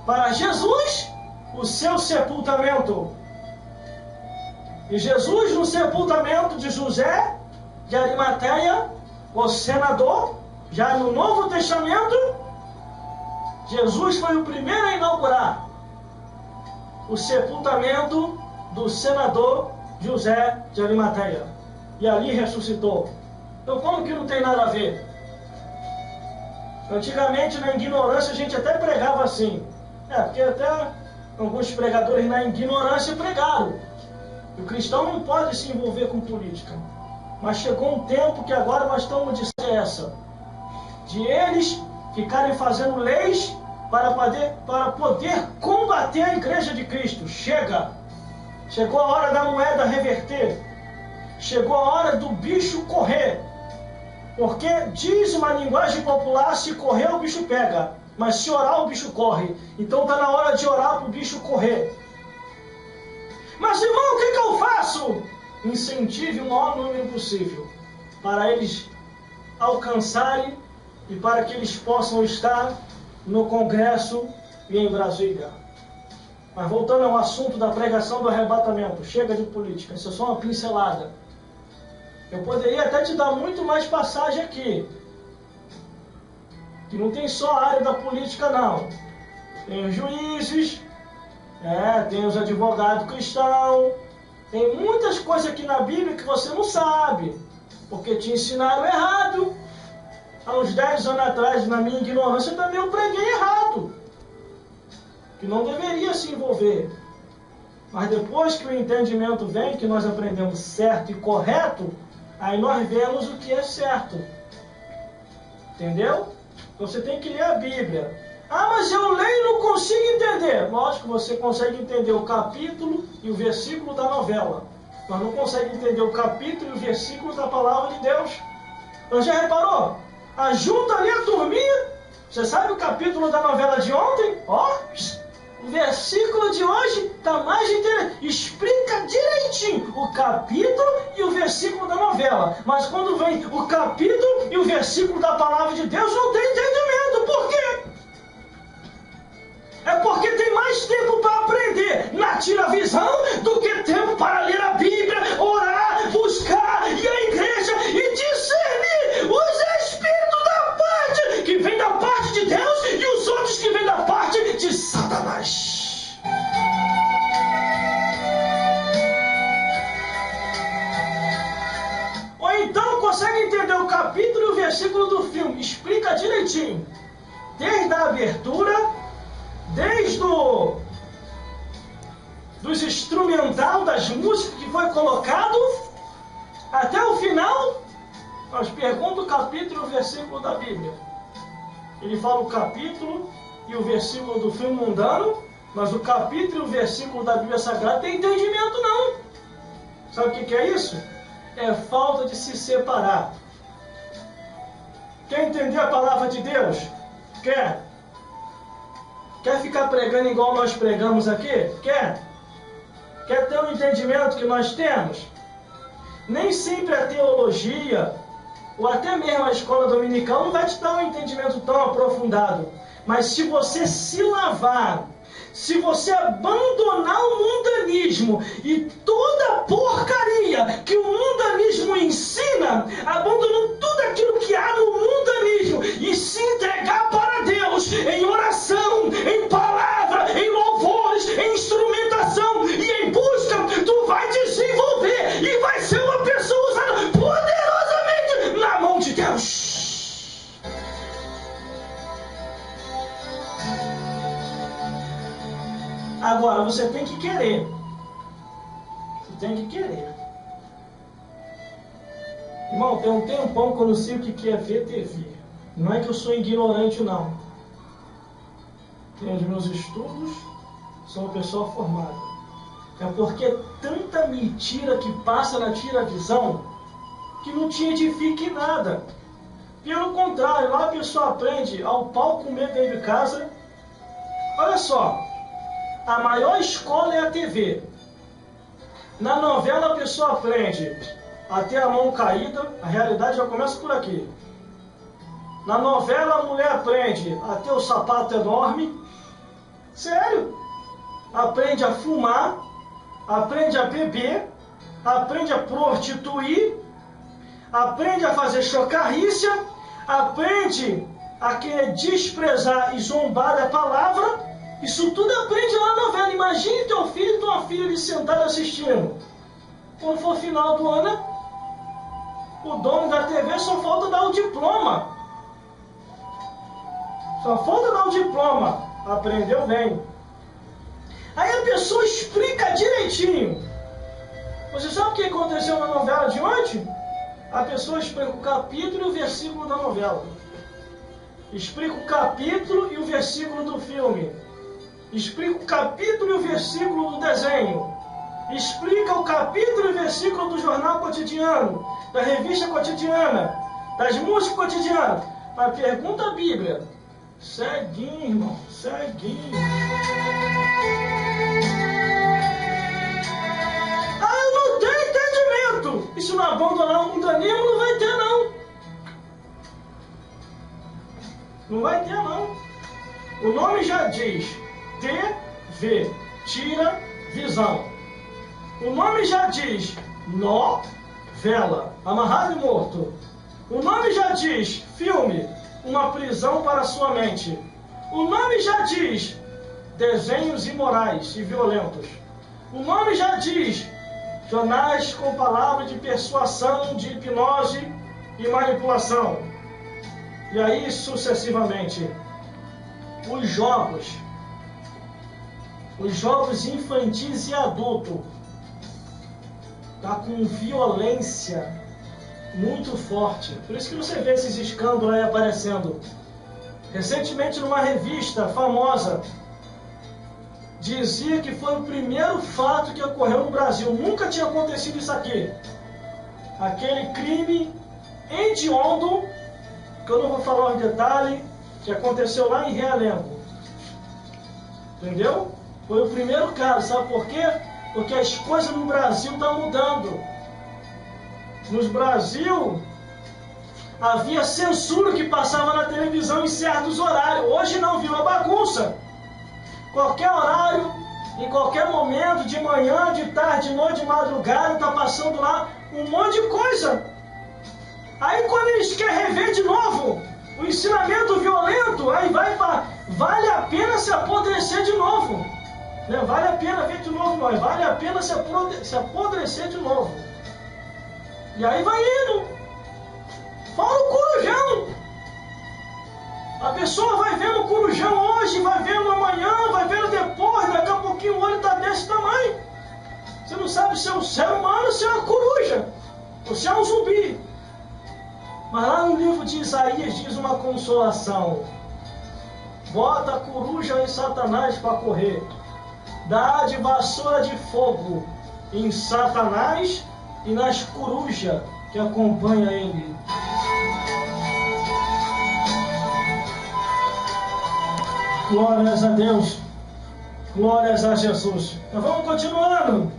para Jesus o seu sepultamento. E Jesus, no sepultamento de José de Arimateia, o senador, já no Novo Testamento, Jesus foi o primeiro a inaugurar o sepultamento do senador José de Arimateia. E ali ressuscitou. Então como que não tem nada a ver? Antigamente, na ignorância, a gente até pregava assim. Porque até alguns pregadores na ignorância pregaram. E o cristão não pode se envolver com política. Mas chegou um tempo que agora nós estamos de de eles ficarem fazendo leis para poder combater a igreja de Cristo. Chegou a hora da moeda reverter. Chegou a hora do bicho correr. Porque diz uma linguagem popular, se correr o bicho pega, mas se orar o bicho corre. Então está na hora de orar para o bicho correr. Mas irmão, o que eu faço? Incentive o maior número possível para eles alcançarem e para que eles possam estar no Congresso e em Brasília. Mas voltando ao assunto da pregação do arrebatamento, chega de política, isso é só uma pincelada. Eu poderia até te dar muito mais passagem aqui, que não tem só a área da política não. Tem os juízes, tem os advogados cristãos, tem muitas coisas aqui na Bíblia que você não sabe, porque te ensinaram errado. Há uns 10 anos atrás, na minha ignorância, também eu preguei errado, que não deveria se envolver. Mas depois que o entendimento vem, que nós aprendemos certo e correto, aí nós vemos o que é certo. Entendeu? Então você tem que ler a Bíblia. Mas eu leio e não consigo entender. Lógico que você consegue entender o capítulo e o versículo da novela. Mas não consegue entender o capítulo e o versículo da palavra de Deus. Então já reparou? Junta ali a turminha. Você sabe o capítulo da novela de ontem? O versículo de hoje está mais interessante. Explica direitinho o capítulo e o versículo da novela. Mas quando vem o capítulo e o versículo da palavra de Deus, não tem entendimento. Por quê? É porque tem mais tempo para aprender na tira-visão do que tempo para ler a Bíblia, orar, buscar e a igreja e discernir os espíritos da parte que vem da parte de Deus e os outros que vêm da parte de Satanás. Ou então consegue entender o capítulo e o versículo do filme, explica direitinho, desde a abertura, desde dos instrumental, das músicas que foi colocado, até o final, nós perguntamos o capítulo e o versículo da Bíblia. Ele fala o capítulo e o versículo do filme mundano, mas o capítulo e o versículo da Bíblia Sagrada tem entendimento não. Sabe o que é isso? É falta de se separar. Quer entender a palavra de Deus? Quer? Quer ficar pregando igual nós pregamos aqui? Quer? Quer ter o entendimento que nós temos? Nem sempre a teologia, ou até mesmo a escola dominical, não vai te dar um entendimento tão aprofundado. Mas se você se lavar, se você abandonar o mundanismo e toda a porcaria que o mundanismo ensina, abandonando tudo aquilo que há no mundanismo e se entregar para Deus em oração, em palavra, em louvores, em instrumentação e em busca, tu vai desenvolver e vai ser uma pessoa usada poderosamente na mão de Deus. Agora, você tem que querer. Você tem que querer. Irmão, tem um tempão que eu não sei o que é ver TV. Não é que eu sou ignorante, não. Tenho os meus estudos, sou uma pessoa formada. É porque tanta mentira que passa na tira-visão que não te edifica em nada. Pelo contrário, lá a pessoa aprende ao pau comer dentro de casa. Olha só. A maior escola é a TV. Na novela a pessoa aprende a ter a mão caída, a realidade já começa por aqui. Na novela a mulher aprende a ter o sapato enorme. Sério? Aprende a fumar, aprende a beber, aprende a prostituir, aprende a fazer chocarrícia, aprende a querer desprezar e zombar da palavra. Isso tudo aprende lá na novela. Imagine teu filho e tua filha ali sentado assistindo. Quando for final do ano, o dono da TV só falta dar o diploma. Só falta dar o diploma. Aprendeu bem. Aí a pessoa explica direitinho. Você sabe o que aconteceu na novela de ontem? A pessoa explica o capítulo e o versículo da novela. Explica o capítulo e o versículo do filme. Explica o capítulo e o versículo do desenho. Explica o capítulo e o versículo do jornal cotidiano, da revista cotidiana, das músicas cotidianas. Mas pergunta a Bíblia. Ceguinho, irmão, ceguinho. Ah, eu não tenho entendimento. E se não abandonar um Danilo, não vai ter, não. Não vai ter, não. O nome já diz TV, tira visão. O nome já diz novela, amarrado e morto. O nome já diz filme, uma prisão para sua mente. O nome já diz desenhos imorais e violentos. O nome já diz jornais com palavras de persuasão, de hipnose e manipulação. E aí sucessivamente. Os jogos infantis e adultos tá com violência muito forte. Por isso que você vê esses escândalos aí aparecendo. Recentemente, numa revista famosa, dizia que foi o primeiro fato que ocorreu no Brasil. Nunca tinha acontecido isso aqui. Aquele crime hediondo, que eu não vou falar em detalhe, que aconteceu lá em Realengo. Entendeu? Foi o primeiro caso. Sabe por quê? Porque as coisas no Brasil estão mudando. No Brasil, havia censura que passava na televisão em certos horários. Hoje não, virou bagunça. Qualquer horário, em qualquer momento, de manhã, de tarde, de noite, de madrugada, está passando lá um monte de coisa. Aí quando eles querem rever de novo o ensinamento violento, aí vale a pena se apodrecer de novo. Não vale a pena ver de novo, não. Vale a pena se apodrecer de novo. E aí vai indo. Fora o corujão. A pessoa vai vendo o corujão hoje, vai vendo amanhã, vai vendo depois, daqui a pouquinho o olho está desse tamanho. Você não sabe se é um ser humano, se é uma coruja, ou se é um zumbi. Mas lá no livro de Isaías diz uma consolação. Bota a coruja em Satanás para correr. Dá de vassoura de fogo em Satanás e nas corujas que acompanham ele. Glórias a Deus. Glórias a Jesus. Então vamos continuando.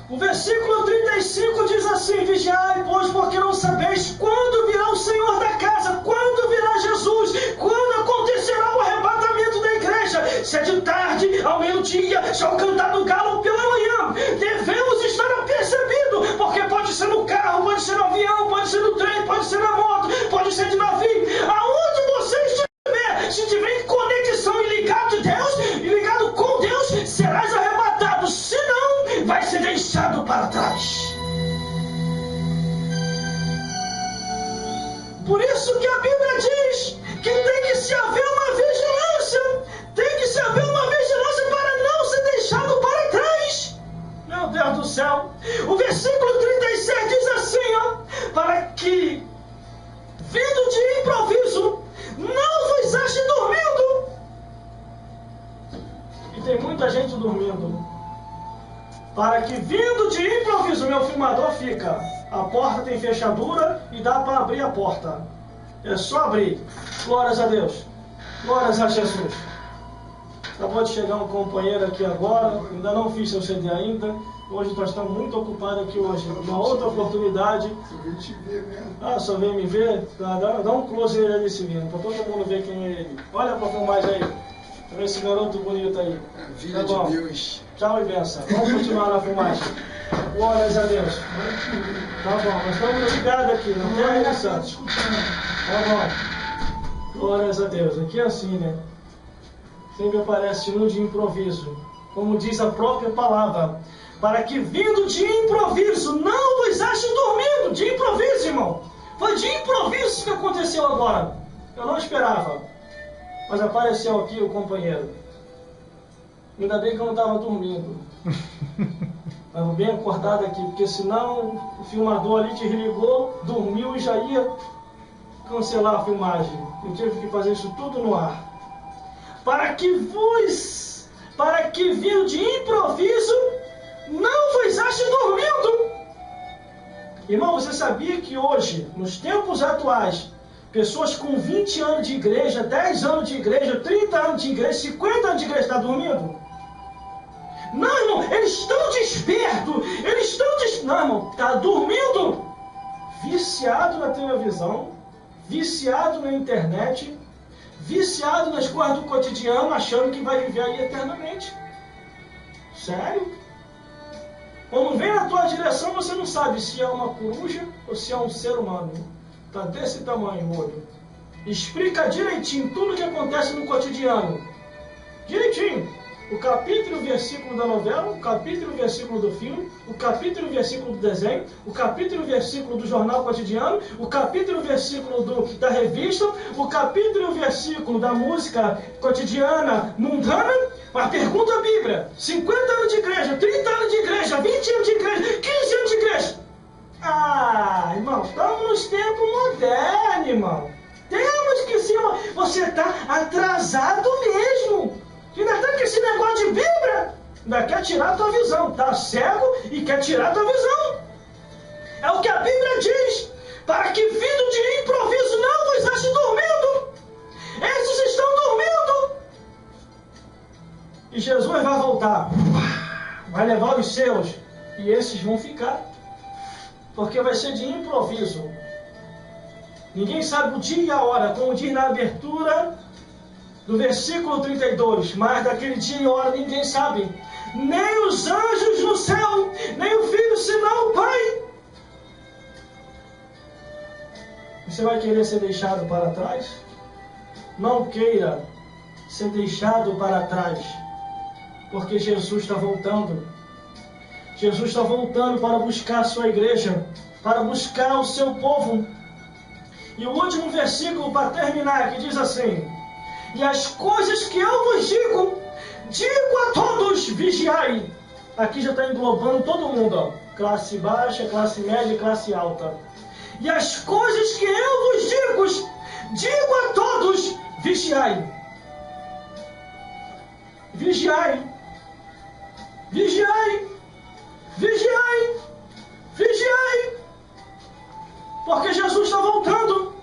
O versículo 35 diz assim: vigiai, pois, porque não sabeis quando virá o Senhor da casa, quando virá Jesus, quando acontecerá o arrebatamento da igreja, se é de tarde, ao meio-dia, se ao cantar do galo pela manhã. Devemos estar apercebidos, porque pode ser no carro, pode ser no avião, pode ser no trem, pode ser na moto, pode ser de navio, aonde você estiver, se tiver em conexão e ligado de Deus, e ligado com Deus, serás arrebatado, senão vai ser deixado para trás. Por isso que a Bíblia diz que tem que se haver uma vigilância, tem que se haver uma vigilância para não ser deixado para trás. Meu Deus do céu. O versículo 37 diz assim, ó: para que, vindo de improviso, não vos ache dormindo. E tem muita gente dormindo. Para que, vindo de improviso, meu filmador fica. A porta tem fechadura e dá para abrir a porta. É só abrir. Glórias a Deus. Glórias a Jesus. Acabou de chegar um companheiro aqui agora. Ainda não fiz seu CD ainda. Hoje nós estamos muito ocupados aqui hoje. Uma outra oportunidade. Só veio te ver mesmo. Ah, só veio me ver? Dá um close nele ali, Silvino, para todo mundo ver quem é ele. Olha para filmagem aí. Olha esse garoto bonito aí. Filho Tá bom. de Deus. Tchau e benção. Vamos continuar na filmagem. Glórias a Deus. Tá bom, nós estamos ligados aqui, não tem reação. Tá bom. Glórias a Deus. Aqui é assim, né? Sempre aparece um de improviso. Como diz a própria palavra. Para que, vindo de improviso, não vos ache dormindo. De improviso, irmão. Foi de improviso que aconteceu agora. Eu não esperava. Mas apareceu aqui o companheiro. Ainda bem que eu não estava dormindo. Estava bem acordado aqui, porque senão o filmador ali desligou, dormiu e já ia cancelar a filmagem. Eu tive que fazer isso tudo no ar. Para que vindo de improviso, não vos ache dormindo. Irmão, você sabia que hoje, nos tempos atuais, pessoas com 20 anos de igreja, 10 anos de igreja, 30 anos de igreja, 50 anos de igreja, estão dormindo? Não, irmão, eles estão despertos, Não, irmão, está dormindo, viciado na televisão, viciado na internet, viciado nas coisas do cotidiano, achando que vai viver aí eternamente. Sério? Quando vem na tua direção, você não sabe se é uma coruja ou se é um ser humano. Está desse tamanho o olho. Explica direitinho tudo o que acontece no cotidiano. Direitinho. O capítulo e o versículo da novela, o capítulo e o versículo do filme, o capítulo e o versículo do desenho, o capítulo e o versículo do jornal cotidiano, o capítulo e o versículo da revista, o capítulo e o versículo da música cotidiana mundana. Mas pergunta a Bíblia: 50 anos de igreja, 30 anos de igreja, 20 anos de igreja, 15 anos de igreja. Ah, irmão, estamos nos tempos modernos, irmão. Temos que ser, você está atrasado mesmo. Ainda está com esse negócio de Bíblia, ainda quer tirar a tua visão. Está cego e quer tirar a tua visão. É o que a Bíblia diz. Para que vindo de improviso não vos ache dormindo. Esses estão dormindo. E Jesus vai voltar. Vai levar os seus. E esses vão ficar. Porque vai ser de improviso. Ninguém sabe o dia e a hora, como diz na abertura do versículo 32, mas daquele dia e hora ninguém sabe, nem os anjos no céu, nem o Filho, senão o Pai. Você vai querer ser deixado para trás? Não queira ser deixado para trás, porque Jesus está voltando. Jesus está voltando para buscar a sua igreja, para buscar o seu povo. E o último versículo para terminar, que diz assim: e as coisas que eu vos digo a todos, vigiai. Aqui já está englobando todo mundo, ó. Classe baixa, classe média e classe alta. E as coisas que eu vos digo a todos, vigiai. Vigiai. Vigiai. Vigiai. Vigiai. Porque Jesus está voltando.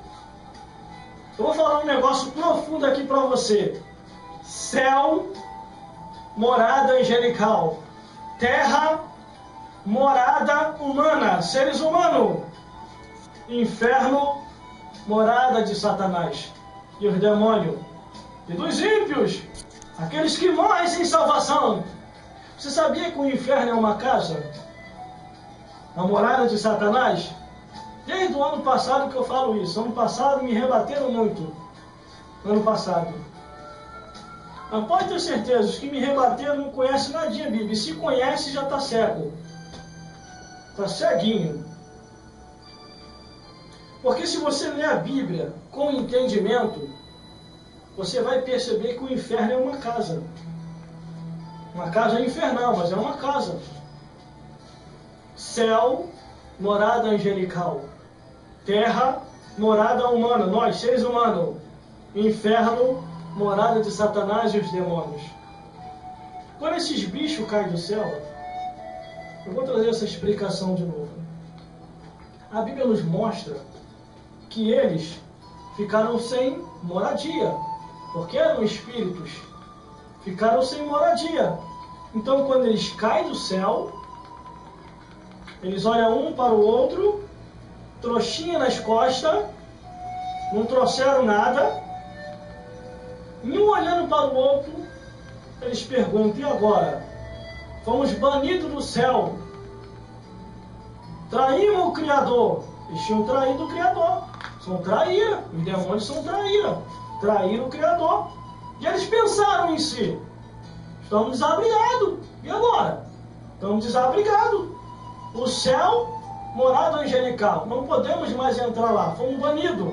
Eu vou falar um negócio profundo aqui para você. Céu, morada angelical. Terra, morada humana, seres humanos. Inferno, morada de Satanás e os demônios. E dos ímpios, aqueles que morrem sem salvação. Você sabia que o inferno é uma casa? A morada de Satanás? Desde o ano passado que eu falo isso. Ano passado me rebateram muito. Ano passado. Mas pode ter certeza, os que me rebateram não conhecem nadinha Bíblia. E se conhece, já está cego. Está ceguinho. Porque se você ler a Bíblia com entendimento, você vai perceber que o inferno é uma casa. Uma casa infernal, mas é uma casa. Céu, morada angelical. Terra, morada humana, nós, seres humanos. Inferno, morada de Satanás e os demônios. Quando esses bichos caem do céu, eu vou trazer essa explicação de novo. A Bíblia nos mostra que eles ficaram sem moradia, porque eram espíritos. Ficaram sem moradia. Então, quando eles caem do céu, eles olham um para o outro, trouxinha nas costas, não trouxeram nada, e um olhando para o outro, eles perguntam: e agora? Fomos banidos do céu, traímos o Criador. Eles tinham traído o Criador, são traíra, os demônios são traíra, traíram o Criador. E eles pensaram em si: estamos desabrigados, e agora? Estamos desabrigados. O céu, morada angelical, não podemos mais entrar lá, fomos banidos.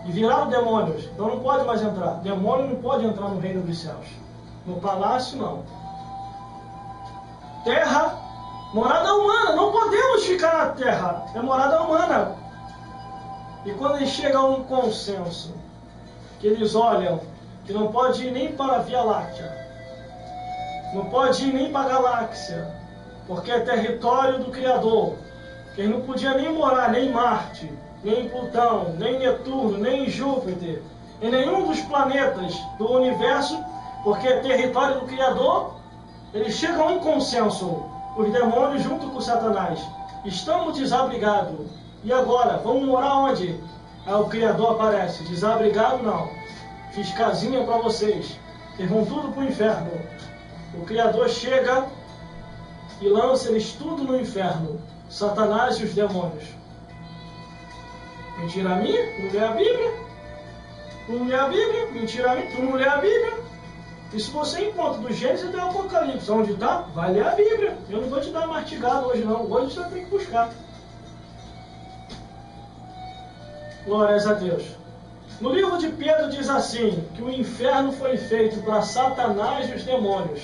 e viraram demônios. Então não pode mais entrar. Demônio não pode entrar no reino dos céus. No palácio, não. Terra, morada humana. Não podemos ficar na terra. É morada humana. E quando eles chegam a um consenso, que eles olham que não pode ir nem para a Via Láctea, não pode ir nem para a galáxia, porque é território do Criador, que ele não podia nem morar nem em Marte, nem em Plutão, nem em Netuno, nem em Júpiter, em nenhum dos planetas do universo, porque é território do Criador. Eles chegam a um consenso, os demônios junto com Satanás. Estamos desabrigados. E agora? Vamos morar onde? Aí o Criador aparece. Desabrigado não. Fiz casinha para vocês. Vocês vão tudo para o inferno. O Criador chega e lança eles tudo no inferno. Satanás e os demônios. Mentira a mim? Não lê a Bíblia? Não lê a Bíblia? Mentira a mim? Tu não lê a Bíblia? Isso você encontra do Gênesis até o Apocalipse. Onde está? Vai ler a Bíblia. Eu não vou te dar mastigado hoje não. Hoje você vai ter que buscar. Glórias a Deus. No livro de Pedro diz assim, que o inferno foi feito para Satanás e os demônios.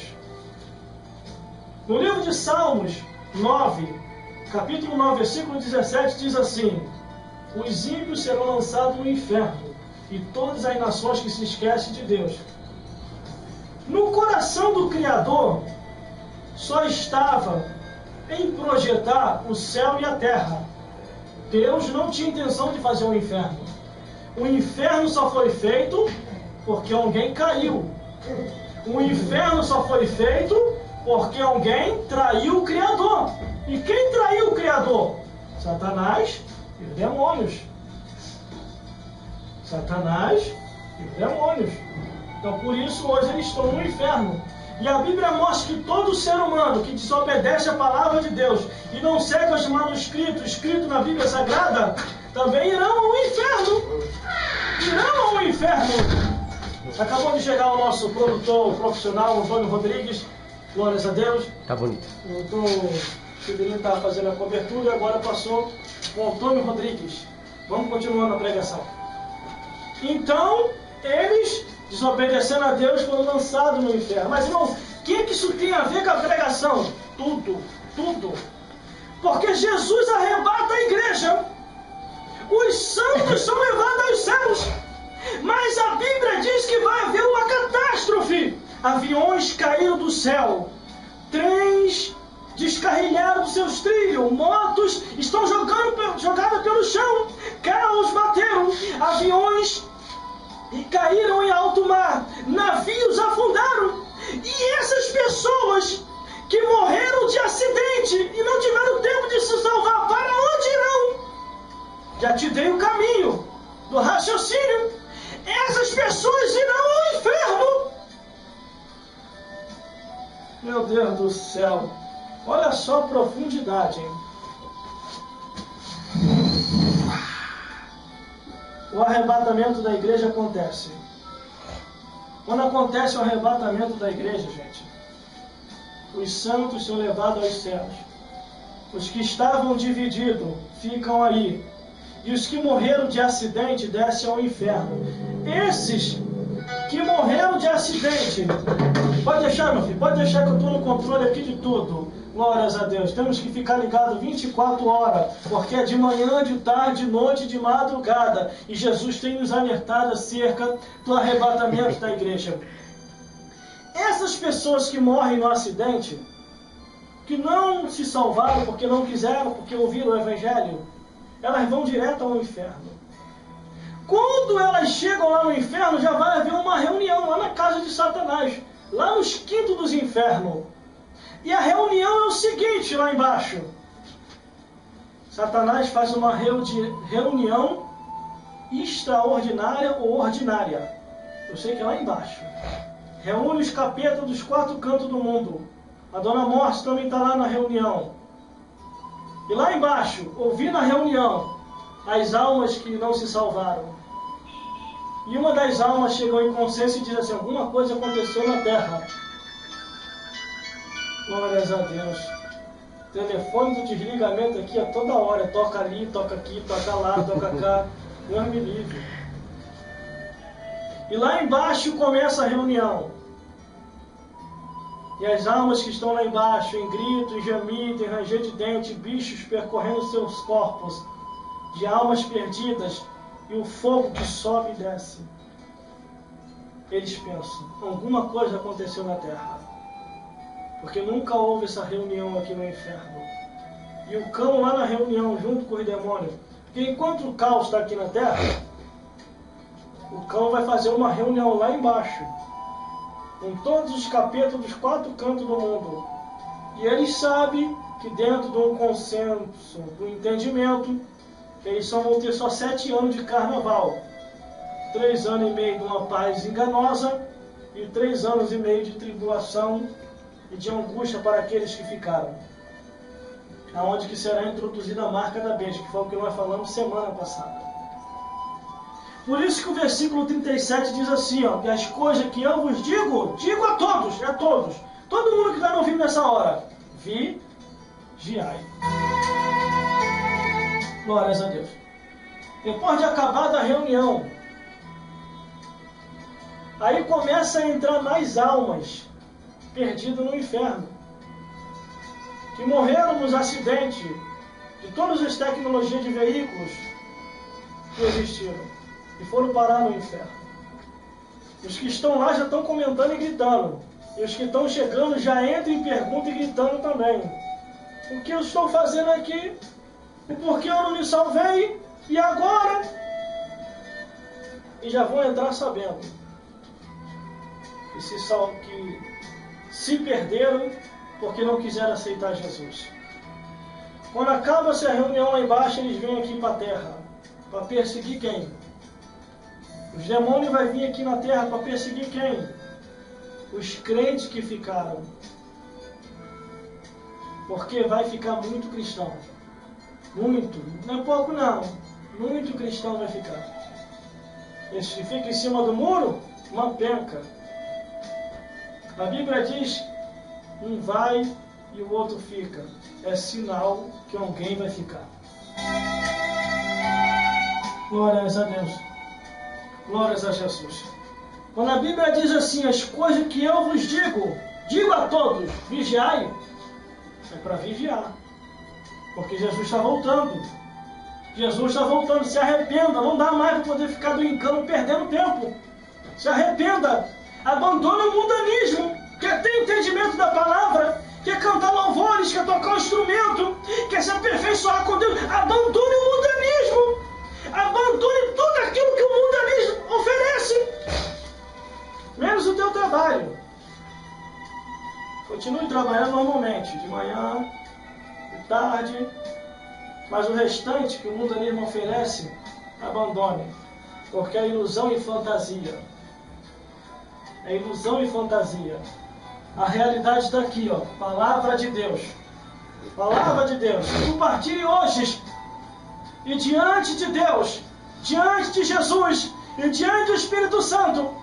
No livro de Salmos 9, capítulo 9, versículo 17, diz assim: os ímpios serão lançados no inferno, e todas as nações que se esquecem de Deus. No coração do Criador, só estava em projetar o céu e a terra. Deus não tinha intenção de fazer um inferno. O inferno só foi feito porque alguém caiu. O inferno só foi feito porque alguém traiu o Criador. E quem traiu o Criador? Satanás e os demônios. Satanás e os demônios. Então por isso hoje eles estão no inferno. E a Bíblia mostra que todo ser humano que desobedece a palavra de Deus e não segue os manuscritos escritos na Bíblia Sagrada, também irão ao inferno. Irão ao inferno. Acabou de chegar o nosso produtor profissional, Antônio Rodrigues. Glórias a Deus. Tá bonito. O Fibrinho estava fazendo a cobertura e agora passou o Antônio Rodrigues. Vamos continuando a pregação. Então, eles, desobedecendo a Deus, foram lançados no inferno. Mas, irmão, o que isso tem a ver com a pregação? Tudo, tudo. Porque Jesus arrebata a igreja. Os santos são levados aos céus. Mas a Bíblia diz que vai haver uma catástrofe. Aviões caíram do céu. Trens descarrilharam dos seus trilhos. Motos estão jogadas pelo chão. Carros bateram. Aviões e caíram em alto mar. Navios afundaram. E essas pessoas que morreram de acidente e não tiveram tempo de se salvar, para onde irão? Já te dei o caminho do raciocínio. Essas pessoas irão ao inferno. Meu Deus do céu. Olha só a profundidade, hein? O arrebatamento da igreja acontece. Quando acontece o arrebatamento da igreja, gente, os santos são levados aos céus. Os que estavam divididos ficam aí. E os que morreram de acidente descem ao inferno. Esses que morreram de acidente, pode deixar, meu filho, pode deixar que eu estou no controle aqui de tudo. Glórias a Deus. Temos que ficar ligado 24 horas, porque é de manhã, de tarde, de noite, de madrugada. E Jesus tem nos alertado acerca do arrebatamento da igreja. Essas pessoas que morrem no acidente, que não se salvaram porque não quiseram, porque ouviram o Evangelho, elas vão direto ao inferno. Quando elas chegam lá no inferno, já vai haver uma reunião lá na casa de Satanás, lá nos quintos dos infernos. E a reunião é o seguinte, lá embaixo. Satanás faz uma reunião extraordinária ou ordinária. Eu sei que é lá embaixo. Reúne os capetas dos 4 cantos do mundo. A Dona Morte também está lá na reunião. E lá embaixo, ouvindo a reunião, as almas que não se salvaram. E uma das almas chegou em consenso e diz assim: alguma coisa aconteceu na terra. Glórias a Deus. Telefone do desligamento aqui a toda hora. Toca ali, toca aqui, toca lá, toca cá. Deus me livre. E lá embaixo começa a reunião. E as almas que estão lá embaixo, em grito, em gemido, em ranger de dente, bichos percorrendo seus corpos, de almas perdidas, e o fogo que sobe e desce. Eles pensam, alguma coisa aconteceu na terra. Porque nunca houve essa reunião aqui no inferno. E o cão lá na reunião, junto com os demônios. Porque enquanto o caos está aqui na terra, o cão vai fazer uma reunião lá embaixo, com todos os capetas dos 4 cantos do mundo. E eles sabem que dentro de um consenso, do entendimento, eles só vão ter só 7 anos de carnaval. 3 anos e meio de uma paz enganosa e 3 anos e meio de tribulação e de angústia para aqueles que ficaram. Aonde que será introduzida a marca da besta, que foi o que nós falamos semana passada. Por isso que o versículo 37 diz assim, ó, que as coisas que eu vos digo, digo a todos, todo mundo que está me ouvindo nessa hora, vigiai. Glórias a Deus. Depois de acabar da reunião, aí começa a entrar mais almas perdidas no inferno, que morreram nos acidentes de todas as tecnologias de veículos que existiram e foram parar no inferno. Os que estão lá já estão comentando e gritando, e os que estão chegando já entram em pergunta e gritando também. O que eu estou fazendo aqui? E por que eu não me salvei? E agora? E já vão entrar sabendo que se perderam porque não quiseram aceitar Jesus. Quando acaba-se a reunião lá embaixo, eles vêm aqui para a terra para perseguir quem? Os demônios vão vir aqui na terra para perseguir quem? Os crentes que ficaram. Porque vai ficar muito cristão. Muito. Não é pouco não. Muito cristão vai ficar. Esse que fica em cima do muro, uma penca. A Bíblia diz, um vai e o outro fica. É sinal que alguém vai ficar. Glórias a Deus. Glórias a Jesus. Quando a Bíblia diz assim, as coisas que eu vos digo a todos, vigiai, é para vigiar. Porque Jesus está voltando. Jesus está voltando, se arrependa, não dá mais para poder ficar brincando, perdendo tempo. Se arrependa, abandona o mundanismo, quer ter entendimento da palavra, quer cantar louvores, quer tocar um instrumento, quer se aperfeiçoar com Deus, abandone o mundanismo, abandone tudo aquilo que o mundanismo oferece, menos o teu trabalho. Continue trabalhando normalmente, de manhã, de tarde, mas o restante que o mundanismo oferece, abandone, porque é ilusão e fantasia. É ilusão e fantasia. A realidade está aqui, ó. Palavra de Deus. Palavra de Deus. Compartilhe hoje. E diante de Deus, diante de Jesus e diante do Espírito Santo,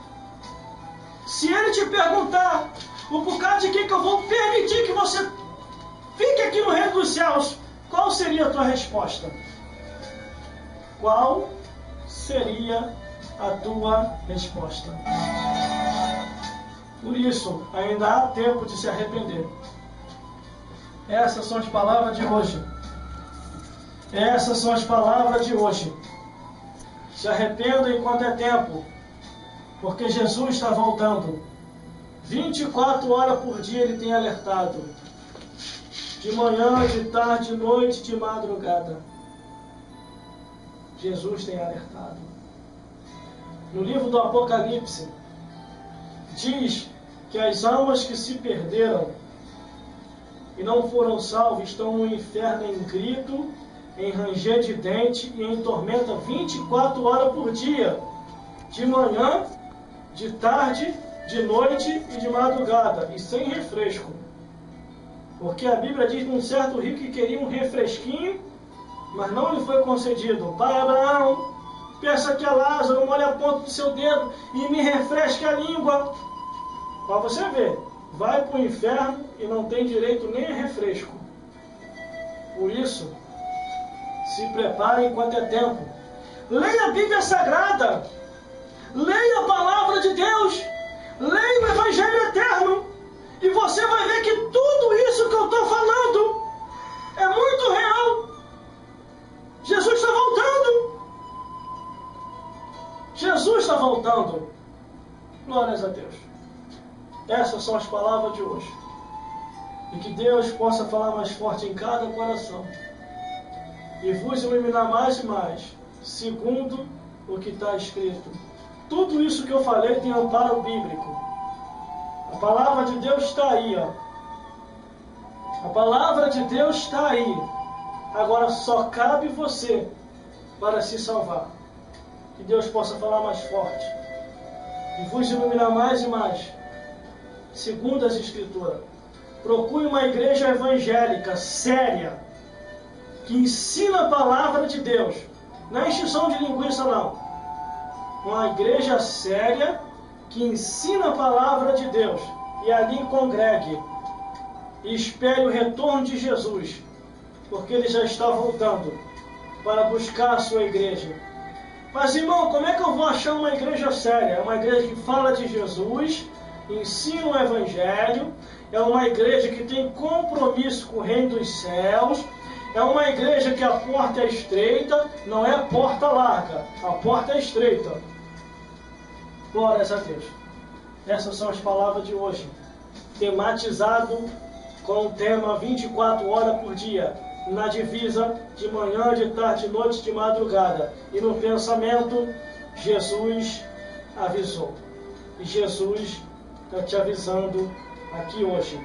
se Ele te perguntar o bocado de que eu vou permitir que você fique aqui no reino dos céus, qual seria a tua resposta? Qual seria a tua resposta? Por isso, ainda há tempo de se arrepender. Essas são as palavras de hoje. Essas são as palavras de hoje. Se arrependa enquanto é tempo, porque Jesus está voltando. 24 horas por dia Ele tem alertado. De manhã, de tarde, de noite, de madrugada. Jesus tem alertado. No livro do Apocalipse, diz que as almas que se perderam e não foram salvos estão no inferno em grito, em ranger de dente e em tormenta 24 horas por dia, de manhã, de tarde, de noite e de madrugada, e sem refresco. Porque a Bíblia diz de um certo rico que queria um refresquinho, mas não lhe foi concedido. Pai Abraão, peça que a Lázaro molhe a ponta do seu dedo e me refresque a língua. Para você ver, vai para o inferno e não tem direito nem a refresco. Por isso, se prepare enquanto é tempo. Leia a Bíblia Sagrada. Leia a palavra de Deus, leia o Evangelho eterno, e você vai ver que tudo isso que eu estou falando é muito real. Jesus está voltando. Jesus está voltando. Glórias a Deus. Essas são as palavras de hoje. E que Deus possa falar mais forte em cada coração. E vos iluminar mais e mais, segundo o que está escrito. Tudo isso que eu falei tem amparo bíblico. A palavra de Deus está aí, ó. A palavra de Deus está aí. Agora só cabe você para se salvar. Que Deus possa falar mais forte e vos iluminar mais e mais, segundo as Escrituras. Procure uma igreja evangélica séria, que ensina a palavra de Deus. Não é extinção de linguiça, não. Uma igreja séria que ensina a palavra de Deus. E ali congregue e espere o retorno de Jesus, porque Ele já está voltando para buscar a sua igreja. Mas, irmão, como é que eu vou achar uma igreja séria? É uma igreja que fala de Jesus, ensina o Evangelho, é uma igreja que tem compromisso com o reino dos céus, é uma igreja que a porta é estreita, não é a porta larga, a porta é estreita. Glórias a Deus. Essas são as palavras de hoje, tematizado com o tema 24 horas por dia, na divisa de manhã, de tarde, de noite, de madrugada. E no pensamento, Jesus avisou. E Jesus está te avisando aqui hoje.